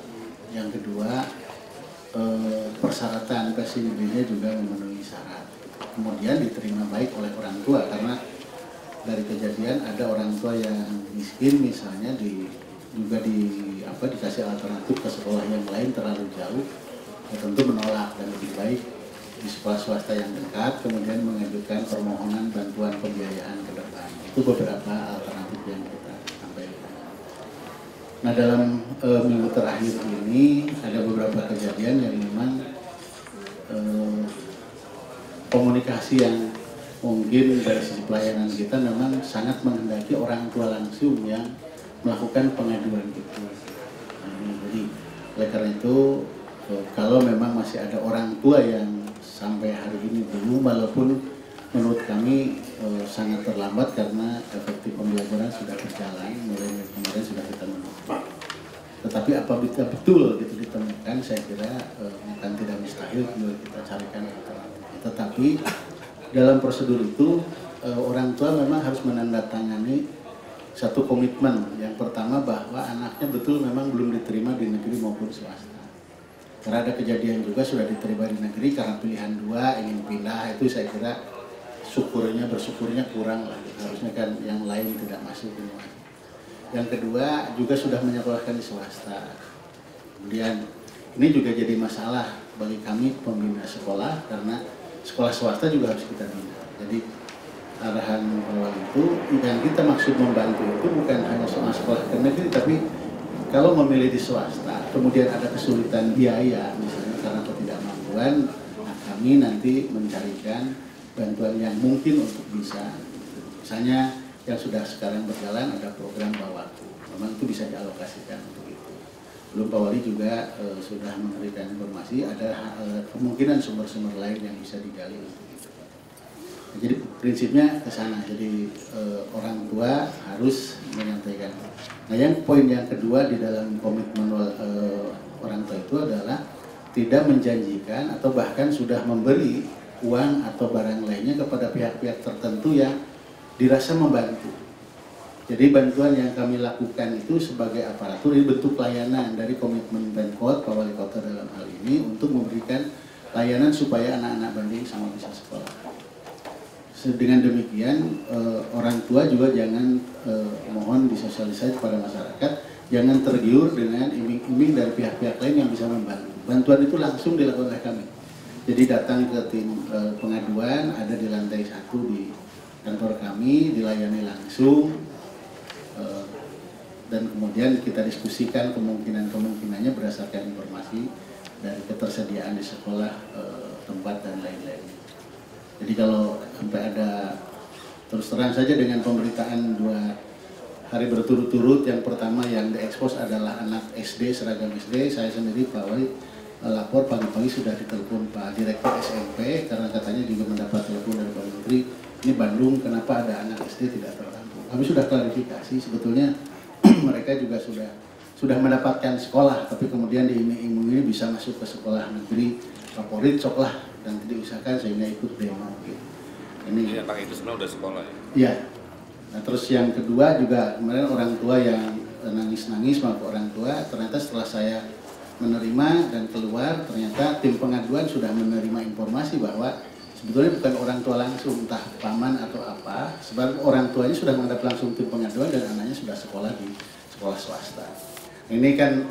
yang kedua persyaratan PSBB-nya juga memenuhi syarat, kemudian diterima baik oleh orang tua. Karena dari kejadian ada orang tua yang miskin misalnya dikasih alternatif ke sekolah yang lain terlalu jauh, ya tentu menolak, dan lebih baik di sekolah swasta yang dekat, kemudian mengajukan permohonan bantuan pembiayaan ke depan. Itu beberapa alternatif yang kita sampaikan. Nah, dalam minggu terakhir ini ada beberapa kejadian yang memang komunikasi yang mungkin dari sisi pelayanan kita memang sangat menghendaki orang tua langsung yang melakukan pengaduan itu. Nah, jadi oleh karena itu kalau memang masih ada orang tua yang sampai hari ini belum, walaupun menurut kami sangat terlambat karena efektif pembelajaran sudah berjalan, mulai kemarin sudah kita menemukan. Tetapi apabila betul itu ditemukan, saya kira bukan tidak mustahil kita carikan alternatif. Tetapi dalam prosedur itu orang tua memang harus menandatangani satu komitmen. Yang pertama bahwa anaknya betul memang belum diterima di negeri maupun swasta. Karena ada kejadian juga sudah diterima di negeri karena pilihan dua ingin pindah, itu saya kira bersyukurnya kurang lah. Harusnya kan yang lain tidak masuk semua. Yang kedua juga sudah menyekolahkan di swasta. Kemudian ini juga jadi masalah bagi kami pembina sekolah karena sekolah swasta juga harus kita bina. Jadi arahan awal itu yang kita maksud membantu itu bukan hanya soal sekolah ke negeri, tapi kalau memilih di swasta kemudian ada kesulitan biaya misalnya karena ketidakmampuan, nah kami nanti mencarikan bantuan yang mungkin untuk bisa, misalnya yang sudah sekarang berjalan ada program Bawaku, memang itu bisa dialokasikan untuk itu. Belum Pak Wali juga sudah memberikan informasi ada kemungkinan sumber-sumber lain yang bisa digali untuk itu. Nah, jadi prinsipnya ke sana. Jadi orang tua harus menyampaikan. Nah, yang poin yang kedua di dalam komitmen orang tua itu adalah tidak menjanjikan atau bahkan sudah memberi uang atau barang lainnya kepada pihak-pihak tertentu yang dirasa membantu. Jadi bantuan yang kami lakukan itu sebagai aparatur, ini bentuk pelayanan dari komitmen Pemkot, Pak Wali Kota dalam hal ini untuk memberikan layanan supaya anak-anak banding sama bisa sekolah. Dengan demikian orang tua juga jangan mohon disosialisasi kepada masyarakat, jangan tergiur dengan iming-iming dari pihak-pihak lain yang bisa membantu. Bantuan itu langsung dilakukan oleh kami. Jadi datang ke tim pengaduan, ada di lantai 1 di kantor kami, dilayani langsung. Dan kemudian kita diskusikan kemungkinan-kemungkinannya berdasarkan informasi dari ketersediaan di sekolah, tempat dan lain-lain. Jadi kalau sampai ada, terus terang saja dengan pemberitaan 2 hari berturut-turut, yang pertama yang diekspos adalah anak SD, seragam SD, saya sendiri Pak Wali lapor pagi-pagi sudah ditelepon Pak Direktur SMP karena katanya juga mendapat telepon dari Pak Menteri, ini Bandung kenapa ada anak SD tidak terlampau. Kami sudah klarifikasi, sebetulnya mereka juga sudah mendapatkan sekolah, tapi kemudian diiming-imingi bisa masuk ke sekolah negeri favorit, coklah dan tidak diusahakan sehingga ikut demo. Gitu. Ini anak itu sebenarnya udah sekolah ya? Iya. Nah terus yang kedua juga kemarin orang tua yang nangis-nangis maupun orang tua, ternyata setelah saya menerima dan keluar, ternyata tim pengaduan sudah menerima informasi bahwa sebetulnya bukan orang tua langsung, entah paman atau apa, sebab orang tuanya sudah menghadap langsung tim pengaduan dan anaknya sudah sekolah di sekolah swasta. Ini kan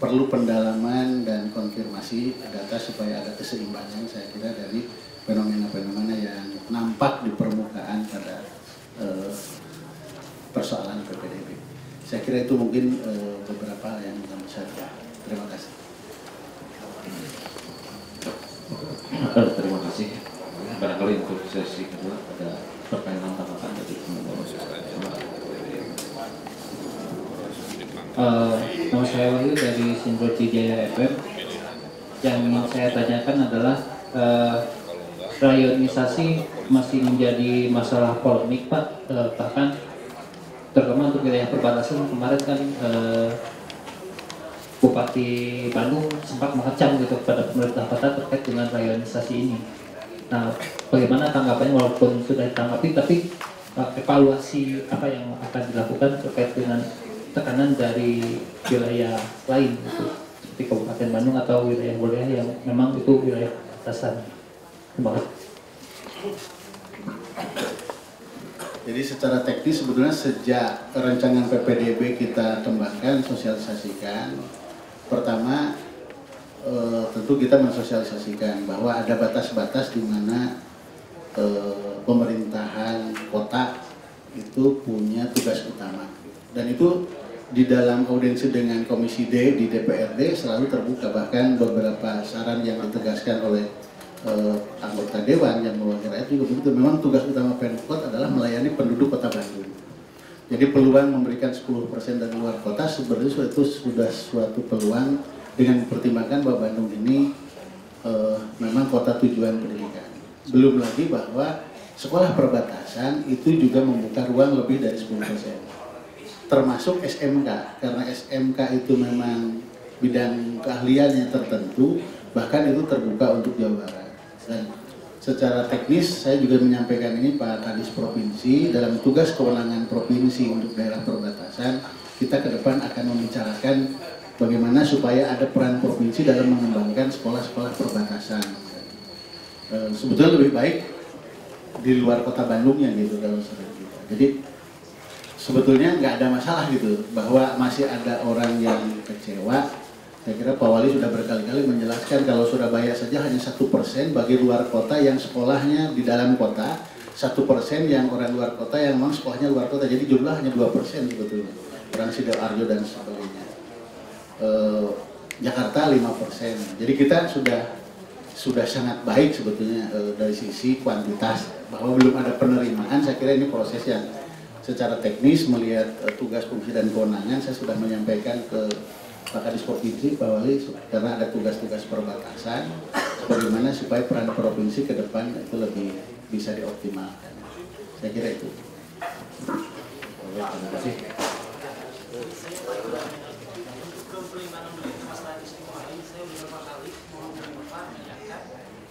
perlu pendalaman dan konfirmasi data supaya ada keseimbangan, saya kira, dari fenomena-fenomena yang nampak di permukaan pada persoalan PPDB. Saya kira itu mungkin beberapa yang bisa saya. Terima kasih. Terima kasih. Barangkali untuk sesi kedua ada pertanyaan tambahan dari teman-teman. Nama saya Wahyu dari Sindroti Jaya FM. Yang ingin saya tanyakan adalah rayonisasi masih menjadi masalah polemik, Pak. Bahkan terutama untuk wilayah perbatasan kemarin kan Bupati Bandung sempat mengecam gitu kepada pemerintah kota terkait dengan rayonisasi ini. Nah, bagaimana tanggapannya walaupun sudah ditanggapi, tapi evaluasi apa yang akan dilakukan terkait dengan tekanan dari wilayah lain gitu, seperti Kabupaten Bandung atau wilayah-wilayah yang memang itu wilayah perbatasan. Terima kasih. Jadi secara teknis sebetulnya sejak rancangan PPDB kita kembangkan, sosialisasikan, pertama tentu kita mensosialisasikan bahwa ada batas-batas di mana pemerintahan kota itu punya tugas utama. Dan itu di dalam audiensi dengan Komisi D di DPRD selalu terbuka, bahkan beberapa saran yang ditegaskan oleh anggota Dewan yang mewakili rakyat juga begitu. Memang tugas utama Pemkot adalah melayani penduduk Kota Bandung. Jadi peluang memberikan 10% dari luar kota sebenarnya itu sudah suatu peluang dengan mempertimbangkan bahwa Bandung ini memang kota tujuan pendidikan. Belum lagi bahwa sekolah perbatasan itu juga membuka ruang lebih dari 10%. Termasuk SMK, karena SMK itu memang bidang keahliannya tertentu, bahkan itu terbuka untuk Jawa Barat. Dan secara teknis saya juga menyampaikan ini Pak Kadis Provinsi, dalam tugas kewenangan provinsi untuk daerah perbatasan, kita ke depan akan membicarakan bagaimana supaya ada peran provinsi dalam mengembangkan sekolah-sekolah perbatasan. Sebetulnya lebih baik di luar kota Bandungnya gitu dalam strategi kita. Jadi sebetulnya nggak ada masalah gitu bahwa masih ada orang yang kecewa. Saya kira Pak Wali sudah berkali-kali menjelaskan kalau Surabaya saja hanya 1% bagi luar kota yang sekolahnya di dalam kota, 1% yang orang luar kota yang memang sekolahnya luar kota. Jadi jumlah hanya 2% sebetulnya. Orang Sidoarjo dan sebagainya. Jakarta 5%. Jadi kita sudah sangat baik sebetulnya dari sisi kuantitas, bahwa belum ada penerimaan. Saya kira ini proses yang secara teknis melihat tugas fungsi dan kewenangan saya sudah menyampaikan ke Pak Kadis Provinsi, Pak Wali, karena ada tugas-tugas perbatasan, bagaimana supaya peran provinsi ke depan itu lebih bisa dioptimalkan. Saya kira itu. Terima kasih.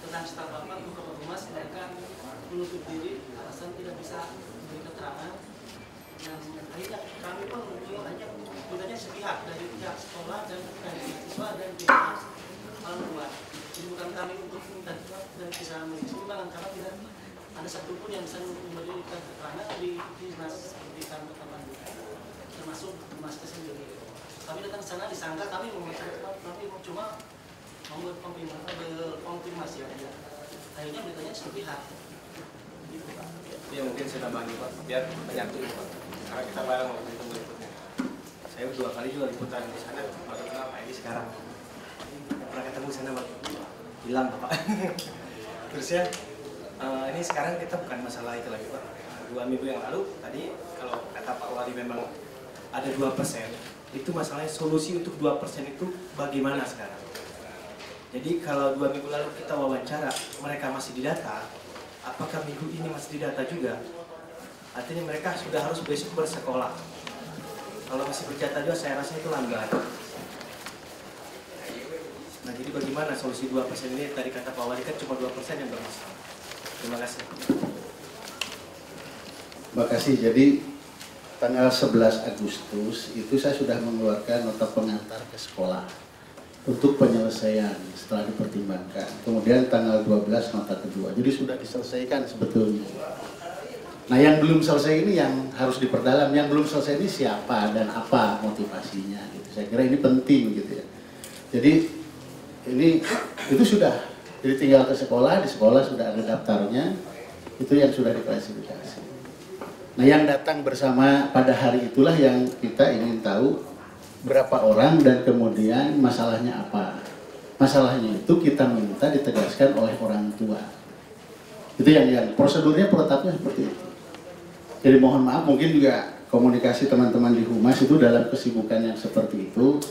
Tentang staf Bapak untuk Humas, mereka menutup diri alasan tidak bisa memberi keterangan. Yang akhirnya kami pun hanya sebenarnya sepihak dari pihak sekolah dan dari siswa dan pihak orang tua. Jadi bukan kami untuk minta dan bisa menyimpulkan karena tidak ada satupun yang bisa memberikan keterangan di dinas pendidikan Kota Bandung, termasuk Mas sendiri. Kami datang ke sana disangka kami cuma membuat konfirmasi aja. Akhirnya beritanya sepihak. Gitu, Pak. Ya mungkin saya tambahin Pak, biar menyatu Pak. Karena kita bareng waktu itu berikutnya. Saya 2 kali juga liputan di sana, baru kenal Pak Edi sekarang. Pernah ketemu di sana Pak, hilang Pak. Terus ya, ini sekarang kita bukan masalah itu lagi Pak. 2 minggu yang lalu, tadi kalau kata Pak Wali memang ada 2%, itu masalahnya solusi untuk 2% itu bagaimana sekarang? Jadi kalau 2 minggu lalu kita wawancara, mereka masih didata, apakah minggu ini masih didata juga? Artinya mereka sudah harus besok bersekolah. Kalau masih berjata juga saya rasa itu lambat. Nah jadi bagaimana solusi 2% ini? Tadi kata Pak Wali kan cuma 2% yang bermasalah. Terima kasih. Terima kasih. Jadi tanggal 11 Agustus itu saya sudah mengeluarkan nota pengantar ke sekolah untuk penyelesaian setelah dipertimbangkan. Kemudian tanggal 12 nota kedua. Jadi sudah diselesaikan sebetulnya. Nah, yang belum selesai ini yang harus diperdalam. Yang belum selesai ini siapa dan apa motivasinya gitu. Saya kira ini penting gitu ya. Jadi ini itu sudah, jadi tinggal ke sekolah, di sekolah sudah ada daftarnya, itu yang sudah diklasifikasi. Nah, yang datang bersama pada hari itulah yang kita ingin tahu berapa orang dan kemudian masalahnya apa. Masalahnya itu kita minta ditegaskan oleh orang tua. Itu yang prosedurnya, protapnya seperti itu. Jadi mohon maaf, mungkin juga komunikasi teman-teman di Humas itu dalam kesibukan yang seperti itu.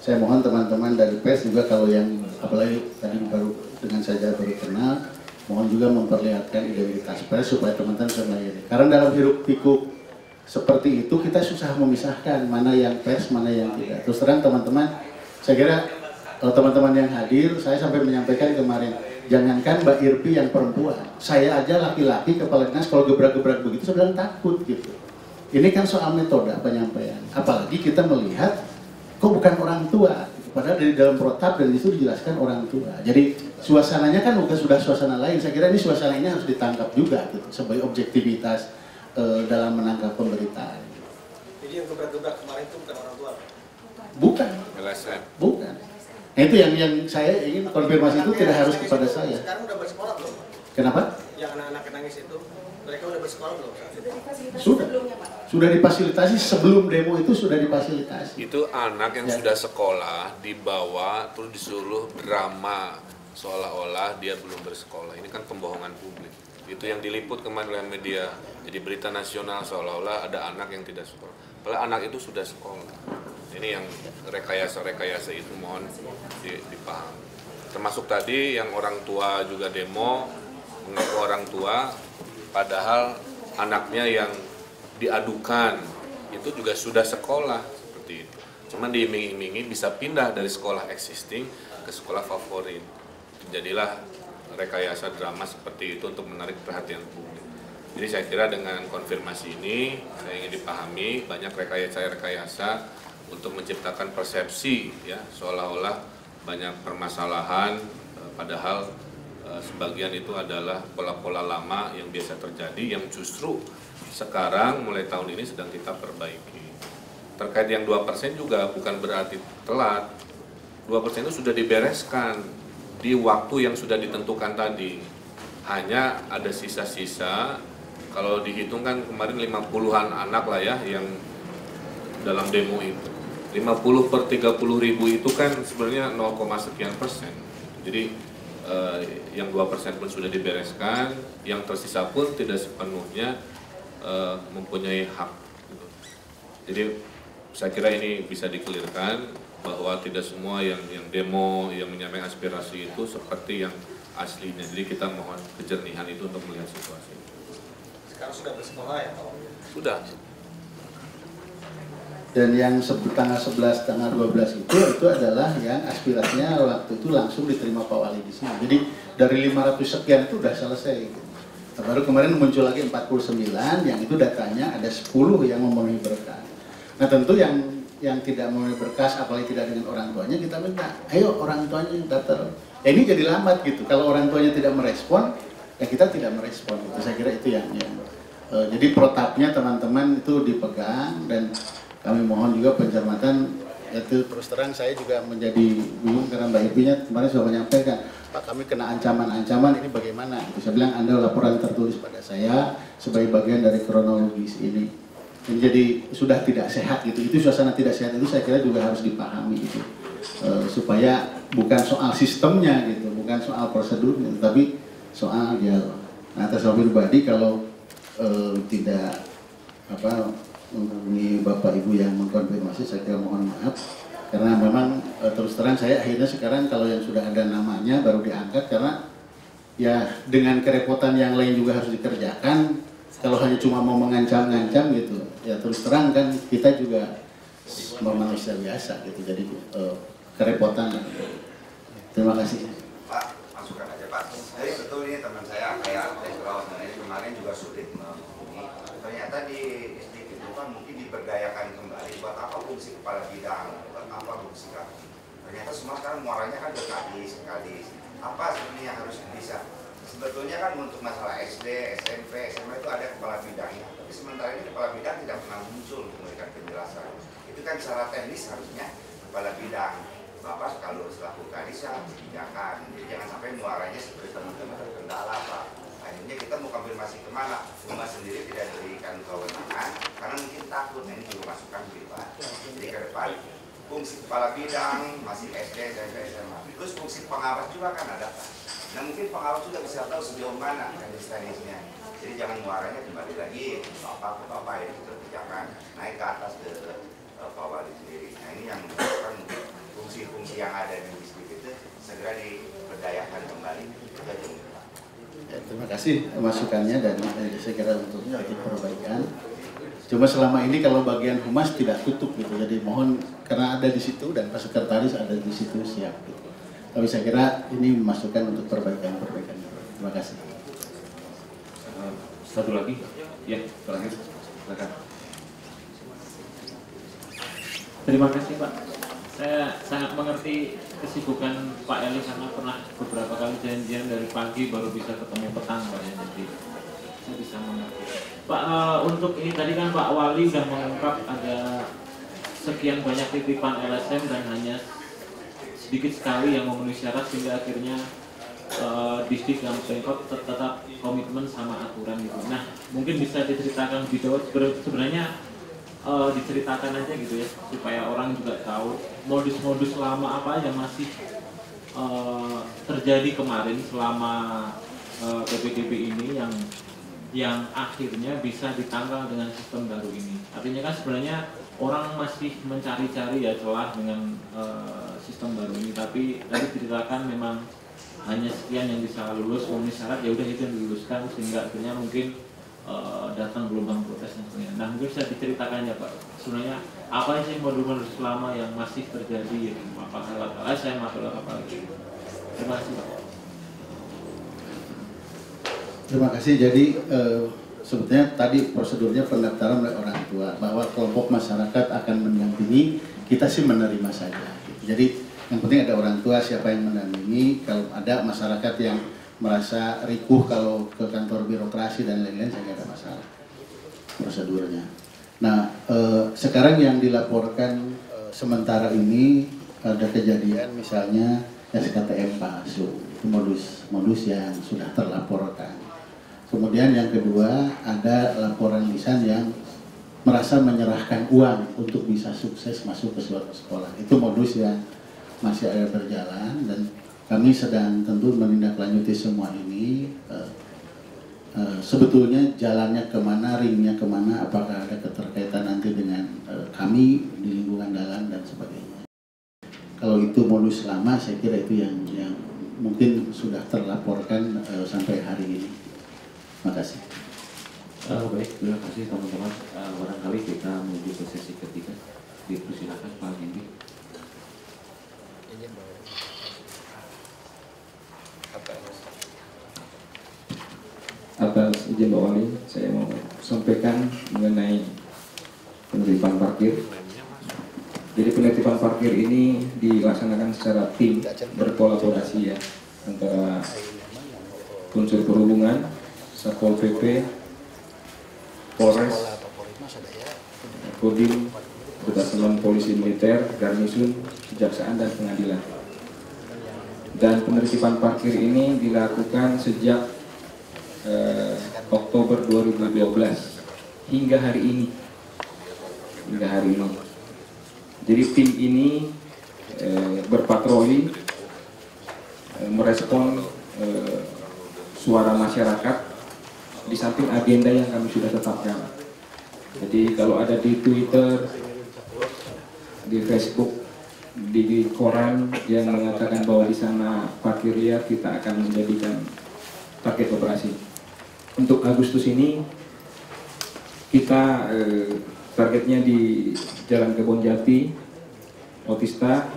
Saya mohon teman-teman dari pers juga kalau yang apalagi tadi baru dengan saja baru kenal, mohon juga memperlihatkan identitas pers supaya teman-teman bisa melayani. Karena dalam hiruk pikuk seperti itu kita susah memisahkan mana yang pers, mana yang tidak. Terus terang teman-teman, saya kira kalau teman-teman yang hadir, saya sampai menyampaikan kemarin, jangankan Mbak Irpi yang perempuan, saya aja laki-laki kepala dinas kalau gebrak-gebrak begitu saya bilang takut gitu. Ini kan soal metode penyampaian. Apalagi kita melihat kok bukan orang tua, gitu. Padahal dari dalam protap dan itu dijelaskan orang tua. Jadi suasananya kan bukan sudah suasana lain. Saya kira ini suasana ini harus ditangkap juga gitu, sebagai objektivitas dalam menangkap pemberitaan. Jadi yang gebrak-gebrak kemarin itu bukan orang tua? Bukan. LSM. Bukan. Nah, itu yang saya ingin konfirmasi itu tidak harus kepada saya. Sekarang udah bersekolah belum? Kenapa? Yang anak-anak yang nangis itu, mereka udah bersekolah belum? Sudah difasilitasi sebelum demo itu sudah difasilitasi. Itu anak yang sudah sekolah dibawa terus disuruh drama seolah-olah dia belum bersekolah. Ini kan pembohongan publik. Itu yang diliput kemarin oleh media. Jadi berita nasional seolah-olah ada anak yang tidak sekolah. Padahal anak itu sudah sekolah. Ini yang rekayasa-rekayasa itu mohon dipahami. Termasuk tadi yang orang tua juga demo, mengaku orang tua, padahal anaknya yang diadukan itu juga sudah sekolah seperti itu. Cuman diiming-imingi bisa pindah dari sekolah existing ke sekolah favorit. Jadilah rekayasa drama seperti itu untuk menarik perhatian publik. Jadi saya kira dengan konfirmasi ini saya ingin dipahami banyak rekayasa untuk menciptakan persepsi ya seolah-olah banyak permasalahan padahal sebagian itu adalah pola-pola lama yang biasa terjadi yang justru sekarang mulai tahun ini sedang kita perbaiki. Terkait yang 2% juga bukan berarti telat. 2% itu sudah dibereskan di waktu yang sudah ditentukan tadi. Hanya ada sisa-sisa, kalau dihitung kan kemarin 50-an anak lah ya yang dalam demo itu. 50 per 30 ribu itu kan sebenarnya 0, sekian persen. Jadi yang 2% pun sudah dibereskan, yang tersisa pun tidak sepenuhnya mempunyai hak. Gitu. Jadi saya kira ini bisa dikelirkan bahwa tidak semua yang demo, yang menyampaikan aspirasi itu seperti yang aslinya. Jadi kita mohon kejernihan itu untuk melihat situasi. Sekarang sudah bersekolah ya Pak? Sudah. Dan yang tanggal 11, tanggal 12 itu adalah yang aspirasinya waktu itu langsung diterima Pak Wali di sini. Jadi dari 500 sekian itu sudah selesai. Baru kemarin muncul lagi 49, yang itu datanya ada 10 yang memenuhi berkas. Nah tentu yang tidak memenuhi berkas, apalagi tidak dengan orang tuanya, kita minta, ayo orang tuanya daftar. Ini jadi lambat gitu. Kalau orang tuanya tidak merespon, ya kita tidak merespon. Gitu. Saya kira itu yang jadi protapnya teman-teman itu dipegang dan kami mohon juga pencermatan. Itu terus terang saya juga menjadi bingung karena Mbak Irpinya kemarin sudah menyampaikan, Pak kami kena ancaman-ancaman ini bagaimana? Itu saya bilang Anda laporan tertulis pada saya sebagai bagian dari kronologis ini. Jadi sudah tidak sehat gitu. Itu suasana tidak sehat itu saya kira juga harus dipahami itu. Supaya bukan soal sistemnya gitu, bukan soal prosedurnya, tapi soal dialog. Nah, atas nama pribadi kalau tidak menghubungi Bapak Ibu yang mengkonfirmasi, saya kira mohon maaf karena memang terus terang saya akhirnya sekarang kalau yang sudah ada namanya baru diangkat karena ya dengan kerepotan yang lain juga harus dikerjakan. Kalau hanya cuma mau mengancam-ngancam gitu ya terus terang kan kita juga manusia biasa gitu, jadi kerepotan. Terima kasih Pak, masukkan aja Pak. Jadi betul ini teman saya kayak ini kemarin juga sulit menghubungi. Ternyata di mungkin diberdayakan kembali buat apa fungsi kepala bidang, buat apa fungsi kami. ternyata semua sekarang muaranya kan ke kadis. Apa sebenarnya yang harus bisa? Sebetulnya kan untuk masalah SD, SMP, SMA itu ada kepala bidangnya, tapi sementara ini kepala bidang tidak pernah muncul memberikan penjelasan. Itu kan secara teknis harusnya kepala bidang. Bapak kalau selaku kadis ya kebijakan, jadi jangan sampai muaranya seperti teman-teman terkendala Pak. Akhirnya kita mau konfirmasi kemana? Humas sendiri tidak diberikan kewenangan karena mungkin takut. Ini juga masukan gitu Pak. Jadi ke depan fungsi kepala bidang masih SD, SMP, SMA. Terus fungsi pengawas juga kan ada Pak. Nah mungkin pengawas juga bisa tahu sejauh mana teknisnya. Jadi jangan muaranya kembali lagi Bapak ke Bapak ini kebijakan naik ke atas ke Pak Wali sendiri. Nah ini yang menyebabkan fungsi-fungsi yang ada di distrik itu segera diberdayakan kembali. Ya, terima kasih masukannya dan saya kira untuk perbaikan. Cuma selama ini kalau bagian humas tidak tutup gitu, jadi mohon karena ada di situ dan Pak Sekretaris ada di situ siap gitu. Tapi saya kira ini masukan untuk perbaikan. Terima kasih. Satu lagi, ya terakhir, silakan. Terima kasih Pak. Saya sangat mengerti kesibukan Pak Eli karena pernah beberapa kali janjian dari pagi baru bisa ketemu petang Pak ya, jadi saya bisa mengerti. Pak, untuk ini tadi kan Pak Wali sudah mengungkap ada sekian banyak titipan LSM dan hanya sedikit sekali yang memenuhi syarat sehingga akhirnya distrik dan Pemkot tetap komitmen sama aturan gitu. Nah, mungkin bisa diceritakan lebih jauh sebenarnya diceritakan aja gitu ya supaya orang juga tahu modus-modus lama apa yang masih terjadi kemarin selama PPDB ini yang akhirnya bisa ditangkal dengan sistem baru ini. Artinya kan sebenarnya orang masih mencari-cari ya celah dengan sistem baru ini, tapi tadi ceritakan memang hanya sekian yang bisa lulus memenuhi syarat, ya udah itu yang diluluskan sehingga akhirnya mungkin datang gelombang protes dan sebagainya. Nah mungkin bisa diceritakan ya Pak, sebenarnya apa sih modus-modus lama yang masih terjadi ya, apakah lewat LSM atau lewat apa lagi? Terima kasih Pak. Terima kasih. Jadi sebetulnya tadi prosedurnya pendaftaran oleh orang tua bahwa kelompok masyarakat akan mendampingi, kita sih menerima saja. Jadi yang penting ada orang tua siapa yang mendampingi. Kalau ada masyarakat yang merasa rikuh kalau ke kantor birokrasi dan lain-lain, saya nggak ada masalah prosedurnya. Nah, sekarang yang dilaporkan sementara ini ada kejadian misalnya SKTM palsu, modus yang sudah terlaporkan. Kemudian yang kedua ada laporan lisan yang merasa menyerahkan uang untuk bisa sukses masuk ke suatu sekolah. Itu modus yang masih ada berjalan dan kami sedang tentu menindaklanjuti semua ini. Sebetulnya jalannya kemana, ringnya kemana, apakah ada keterkaitan nanti dengan kami di lingkungan dalam dan sebagainya. Kalau itu modus lama, saya kira itu yang mungkin sudah terlaporkan sampai hari ini. Terima kasih. Baik, terima kasih teman-teman. Barangkali kita menuju ke sesi ketiga. Dipersilakan Pak Gindi. Atas izin Pak Wali, saya mau sampaikan mengenai penertiban parkir. Jadi penertiban parkir ini dilaksanakan secara tim berkolaborasi ya antara unsur perhubungan, Satpol PP, Polres, Kodim, Departemen Polisi Militer, Garnisun, Kejaksaan dan Pengadilan. Dan penertiban parkir ini dilakukan sejak Oktober 2012 hingga hari ini. Jadi tim ini berpatroli merespon suara masyarakat di samping agenda yang kami sudah tetapkan. Jadi kalau ada di Twitter, di Facebook, di koran yang mengatakan bahwa di sana parkir liar, kita akan menjadikan target operasi. Untuk Agustus ini kita targetnya di Jalan Kebonjati, Otista,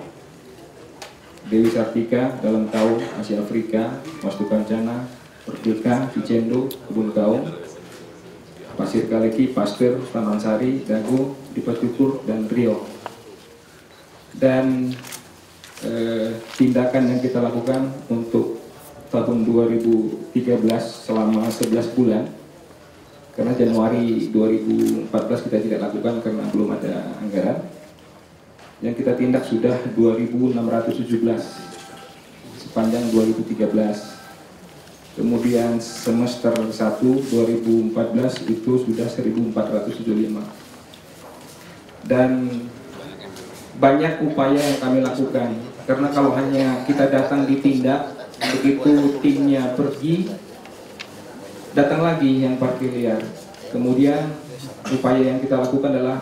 Dewi Sartika, Dalam Kaum, Asia Afrika, Wastu Kancana, Merdeka, Vicendo, Kebun Kaum, Pasir Kaleki, Pasteur, Taman Sari, Dago, Dipatukur, dan Rio. Dan tindakan yang kita lakukan untuk tahun 2013 selama 11 bulan, karena Januari 2014 kita tidak lakukan karena belum ada anggaran. Yang kita tindak sudah 2.617 sepanjang 2013. Kemudian semester 1 2014 itu sudah 1.475. Dan banyak upaya yang kami lakukan, karena kalau hanya kita datang ditindak, begitu timnya pergi, datang lagi yang parkir liar. Kemudian upaya yang kita lakukan adalah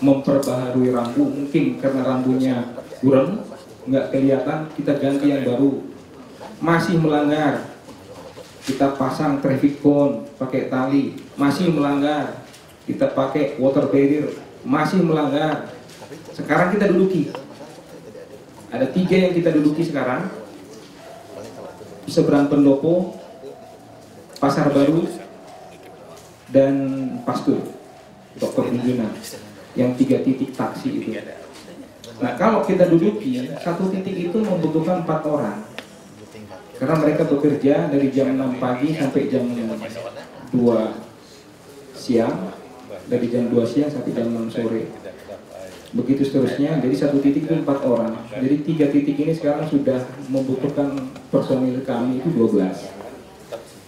memperbaharui rambu, mungkin karena rambunya kurang, nggak kelihatan, kita ganti yang baru. Masih melanggar, kita pasang traffic cone pakai tali. Masih melanggar, kita pakai water barrier. Masih melanggar, sekarang kita duduki. Ada 3 yang kita duduki sekarang, seberang Pendopo, Pasar Baru, dan Pastur, Dr. Injuna, yang 3 titik taksi itu. Nah, kalau kita duduki, 1 titik itu membutuhkan 4 orang, karena mereka bekerja dari jam 6 pagi sampai jam 2 siang, dari jam 2 siang sampai jam 6 sore. Begitu seterusnya, jadi 1 titik itu 4 orang. Jadi 3 titik ini sekarang sudah membutuhkan personil kami itu 12.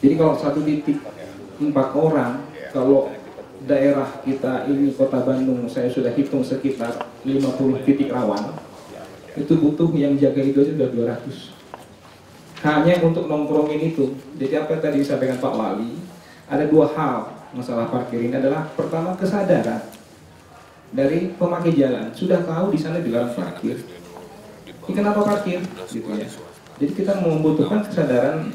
Jadi kalau 1 titik 4 orang, kalau daerah kita ini Kota Bandung, saya sudah hitung sekitar 50 titik rawan, itu butuh yang jaga itu aja sudah 200. Hanya untuk nongkrongin itu. Jadi apa yang tadi disampaikan Pak Wali, ada 2 hal masalah parkir ini. Adalah pertama, kesadaran dari pemakai jalan, sudah tahu di sana dilarang parkir, ini kenapa parkir gitu ya. Jadi kita membutuhkan kesadaran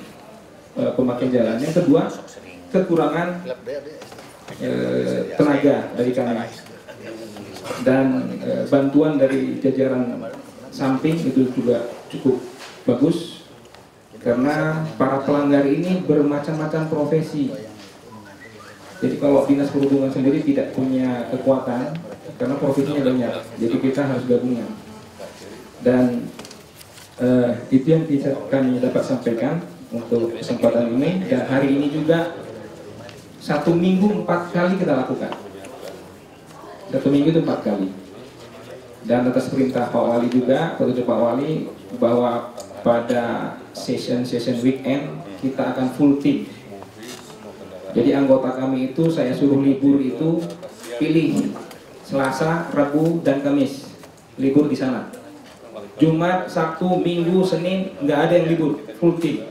pemakai jalan. Yang kedua, kekurangan tenaga dari kami, dan bantuan dari jajaran samping itu juga cukup bagus, karena para pelanggar ini bermacam-macam profesi. Jadi kalau Dinas Perhubungan sendiri tidak punya kekuatan, karena profesinya banyak, jadi kita harus gabungan. Dan itu yang bisa kami dapat sampaikan untuk kesempatan ini. Dan hari ini juga 1 minggu 4 kali kita lakukan. 1 minggu itu 4 kali. Dan atas perintah Pak Wali juga, petunjuk Pak Wali, bahwa pada session weekend kita akan full team. Jadi anggota kami itu saya suruh libur itu pilih Selasa, Rabu, dan Kamis libur di sana. Jumat, Sabtu, Minggu, Senin nggak ada yang libur, full team.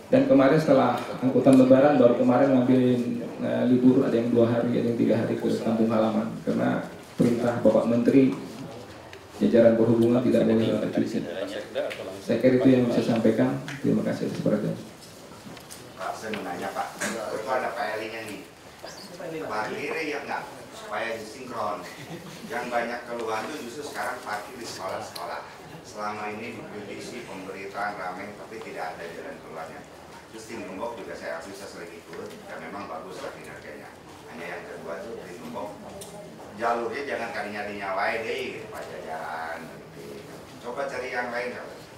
Dan kemarin setelah angkutan Lebaran baru kemarin ngambilin libur, ada yang 2 hari, ada yang 3 hari ke kampung halaman, karena perintah Bapak Menteri jajaran perhubungan tidak boleh ada cuti. Saya kira itu yang bisa sampaikan. Terima kasih atas perhatian. Pak, saya mau nanya Pak, itu ada PLI-nya nih. Parkirnya ya enggak, supaya disinkron. Yang banyak keluhan itu justru sekarang parkir di sekolah-sekolah. Selama ini diprediksi pemberitaan ramai, tapi tidak ada jalan keluarnya. Terus tim Gembok juga saya akui saya sering ikut, dan memang bagus lah kinerjanya. Hanya yang kedua tuh tim Gembok, jalurnya jangan kalinya dinyalain deh, gitu, Pak Jajaran. Coba cari yang lain.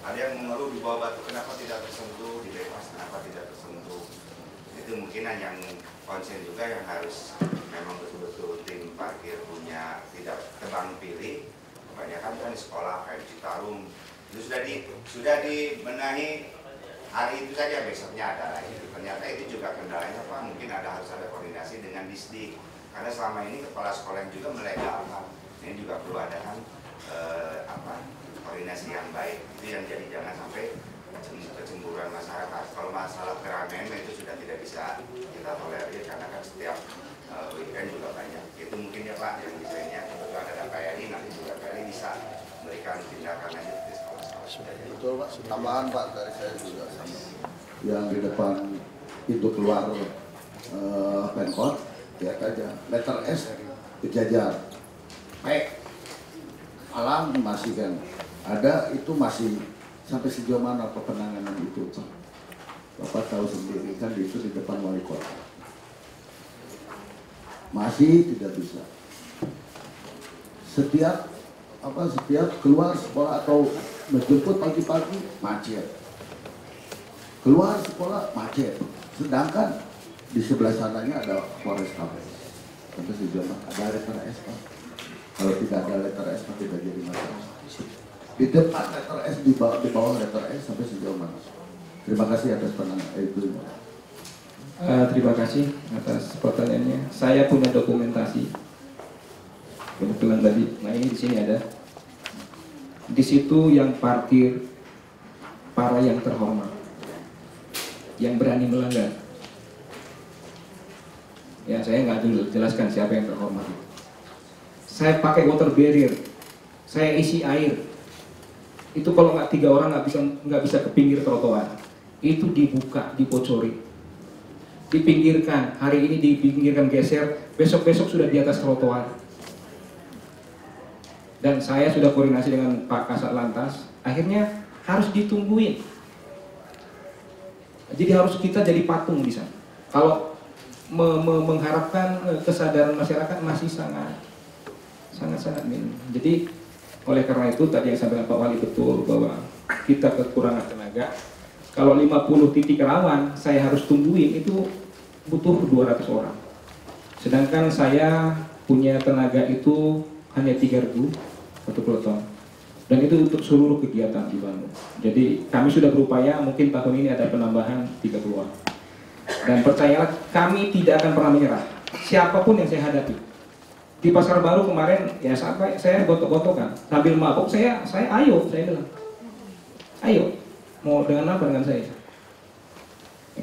Ada yang mengeluh di bawah batu kenapa tidak tersentuh, di bebas kenapa tidak tersentuh. Itu mungkin yang konsen juga yang harus memang betul-betul tim parkir punya, tidak tebang pilih. Kebanyakan kan di sekolah kayak di Citarum itu sudah dibenahi hari itu saja, besoknya ada lagi. Ternyata itu juga kendalanya Pak, mungkin harus ada koordinasi dengan Disdik, karena selama ini kepala sekolah yang juga melegalkan. Ini juga perlu ada kan koordinasi yang baik. Itu yang jadi jangan sampai kecemburuan masyarakat. Kalau masalah keramaian itu sudah tidak bisa kita tolerir, karena kan setiap weekend juga banyak. Itu mungkin ya Pak yang bisa ini, kebetulan ada PLI, nanti juga PLI bisa memberikan tindakan lanjut di sekolah-sekolah. Betul Pak, tambahan Pak dari saya juga sama. Yang di depan pintu keluar Pemkot, lihat aja, letter S dijajar. P, alam masih kan ada, itu masih sampai sejauh mana penanganan itu Pak? Bapak tahu sendiri kan itu di depan wali kota. Masih tidak bisa. Setiap keluar sekolah atau menjemput pagi-pagi macet, keluar sekolah macet, sedangkan di sebelah sananya ada Polrestabes. Tentu sejauh ada letter S, Pak. Kalau tidak ada letter S, Pak, tidak jadi masalah. Di depan letter S, di bawah letter S sampai sejauh mana? Terima kasih atas penanganan itu. Terima kasih atas pertanyaannya. Saya punya dokumentasi. Kebetulan tadi, nah ini di sini ada. Di situ yang parkir para yang terhormat, yang berani melanggar. Ya, saya nggak dulu jelaskan siapa yang terhormat. Saya pakai water barrier, saya isi air. Itu kalau nggak 3 orang nggak bisa ke pinggir trotoar. Itu dibuka, dibocori, dipinggirkan. Hari ini dipinggirkan, geser. Besok-besok sudah di atas trotoar. Dan saya sudah koordinasi dengan Pak Kasat Lantas. Akhirnya harus ditungguin. Jadi harus kita jadi patung di sana. Kalau mengharapkan kesadaran masyarakat masih sangat minim. Jadi oleh karena itu tadi yang sampaikan Pak Wali betul bahwa kita kekurangan tenaga. Kalau 50 titik rawan saya harus tungguin itu butuh 200 orang. Sedangkan saya punya tenaga itu hanya 3.000 satu peloton. Dan itu untuk seluruh kegiatan di Bandung. Jadi kami sudah berupaya, mungkin tahun ini ada penambahan 30 orang. Dan percayalah, kami tidak akan pernah menyerah. Siapapun yang saya hadapi. Di Pasar Baru kemarin, ya sampai saya gotok-gotokan. Sambil mabuk, saya bilang. Ayo, mau dengan apa dengan saya?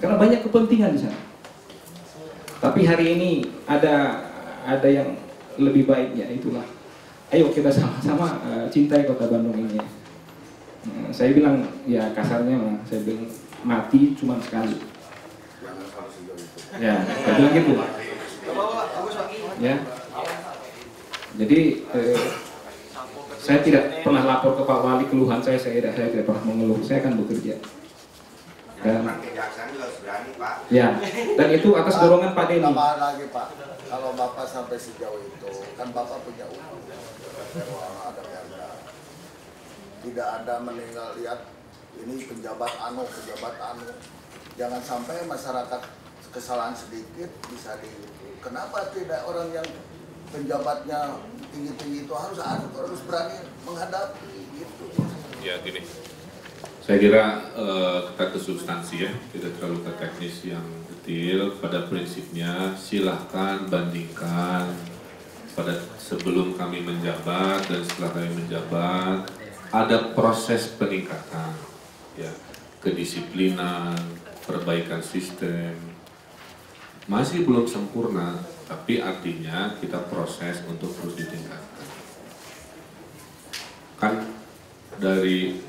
Karena banyak kepentingan di sana. Tapi hari ini ada yang lebih baik, ya itulah. Ayo kita sama-sama cintai kota Bandung ini. Saya bilang, ya kasarnya, saya bilang mati cuma sekali. Ya, saya bilang gitu. Ya. Jadi saya tidak pernah lapor ke Pak Wali keluhan saya tidak pernah mengeluh. Saya akan bekerja. Dan ya, dan itu atas dorongan Pak Denny. Tambahan lagi Pak, kalau Bapak sampai sejauh itu, kan Bapak punya uang, ada perda. Tidak ada meninggal, lihat ini pejabat anu. Jangan sampai masyarakat kesalahan sedikit bisa kenapa tidak orang yang penjabatnya tinggi-tinggi itu harus berani menghadapi gitu. Ya gini, saya kira kita ke substansi ya, tidak terlalu ke teknis yang detail. Pada prinsipnya silahkan bandingkan pada sebelum kami menjabat dan setelah kami menjabat ada proses peningkatan, ya, kedisiplinan, perbaikan sistem. Masih belum sempurna, tapi artinya kita proses untuk terus ditingkatkan. Kan dari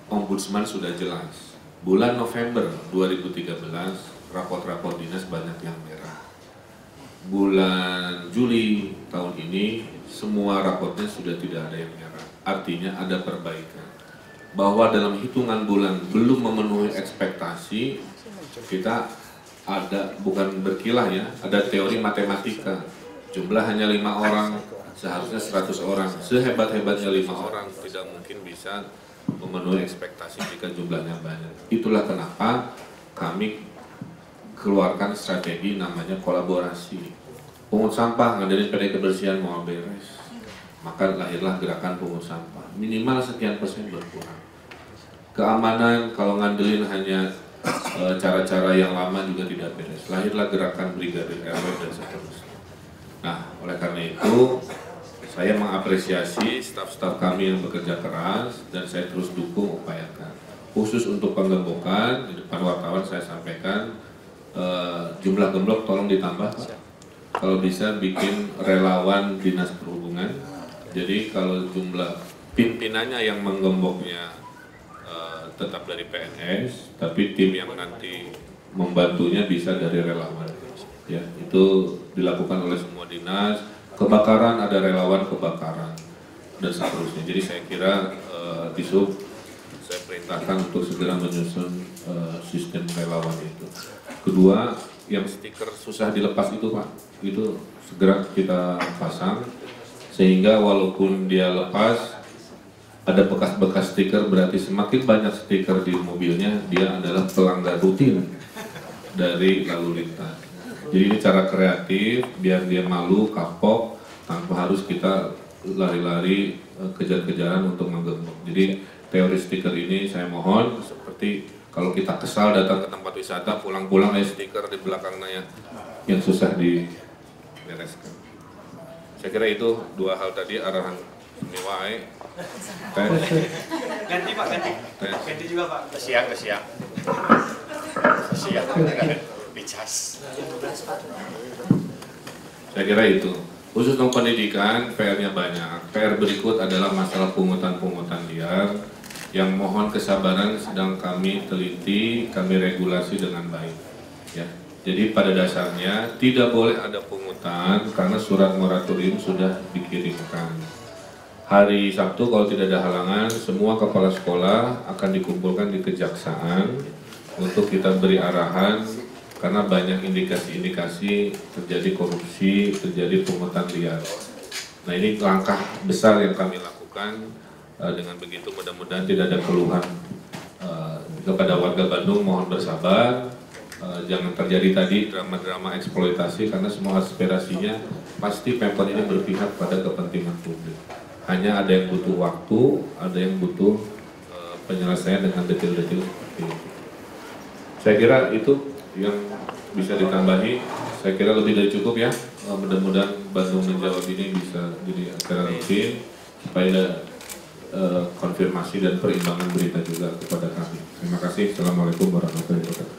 Ombudsman sudah jelas, bulan November 2013 raport-raport dinas banyak yang merah. Bulan Juli tahun ini semua raportnya sudah tidak ada yang merah. Artinya ada perbaikan. Bahwa dalam hitungan bulan belum memenuhi ekspektasi, kita ada, bukan berkilah ya, ada teori matematika. Jumlah hanya 5 orang, seharusnya 100 orang. Sehebat-hebatnya 5 orang tidak mungkin bisa memenuhi ekspektasi jika jumlahnya banyak. Itulah kenapa kami keluarkan strategi namanya kolaborasi. Pungut sampah, ngadain PD kebersihan mau beres, maka lahirlah gerakan pungut sampah. Minimal sekian persen berkurang. Keamanan, kalau ngandelin hanya cara-cara yang lama juga tidak beres. Lahirlah gerakan Brigadir RW dan seterusnya. Nah, oleh karena itu saya mengapresiasi staf-staf kami yang bekerja keras dan saya terus dukung, upayakan. Khusus untuk penggembokan, di depan wartawan saya sampaikan jumlah gemblok tolong ditambah, Pak. Kalau bisa bikin relawan dinas perhubungan. Jadi kalau jumlah pimpinannya yang menggemboknya tetap dari PNS, tapi tim yang nanti membantunya bisa dari relawan. Ya, itu dilakukan oleh semua dinas. Kebakaran ada relawan kebakaran dan seterusnya. Jadi saya kira Disub saya perintahkan untuk segera menyusun sistem relawan itu. Kedua, yang stiker susah dilepas itu Pak, itu segera kita pasang sehingga walaupun dia lepas ada bekas-bekas stiker, berarti semakin banyak stiker di mobilnya, dia adalah pelanggar rutin dari lalu lintas. Jadi ini cara kreatif, biar dia malu, kapok, tanpa harus kita lari-lari kejar-kejaran untuk menggembok. Jadi teori stiker ini saya mohon, seperti kalau kita kesal datang ke tempat wisata, pulang-pulang stiker di belakangnya yang susah dibereskan. Saya kira itu dua hal tadi arahan Miwai. Ganti Pak, ganti juga Pak. Siang. Dicas. Saya kira itu. Khusus untuk pendidikan, PR-nya banyak. PR berikut adalah masalah pungutan-pungutan liar yang mohon kesabaran sedang kami teliti, kami regulasi dengan baik. Ya. Jadi pada dasarnya tidak boleh ada pungutan karena surat moratorium sudah dikirimkan. Hari Sabtu kalau tidak ada halangan, semua kepala sekolah akan dikumpulkan di kejaksaan untuk kita beri arahan karena banyak indikasi-indikasi terjadi korupsi, terjadi pungutan liar. Nah ini langkah besar yang kami lakukan, dengan begitu mudah-mudahan tidak ada keluhan. Kepada warga Bandung mohon bersabar, jangan terjadi tadi drama-drama eksploitasi karena semua aspirasinya pasti Pemkot ini berpihak pada kepentingan publik. Hanya ada yang butuh waktu, ada yang butuh penyelesaian dengan detil-detil seperti itu. Saya kira itu yang bisa ditambahi. Saya kira lebih dari cukup ya. Mudah-mudahan Bandung Menjawab ini bisa jadi acara rutin supaya ada konfirmasi dan perimbangan berita juga kepada kami. Terima kasih. Assalamualaikum warahmatullahi wabarakatuh.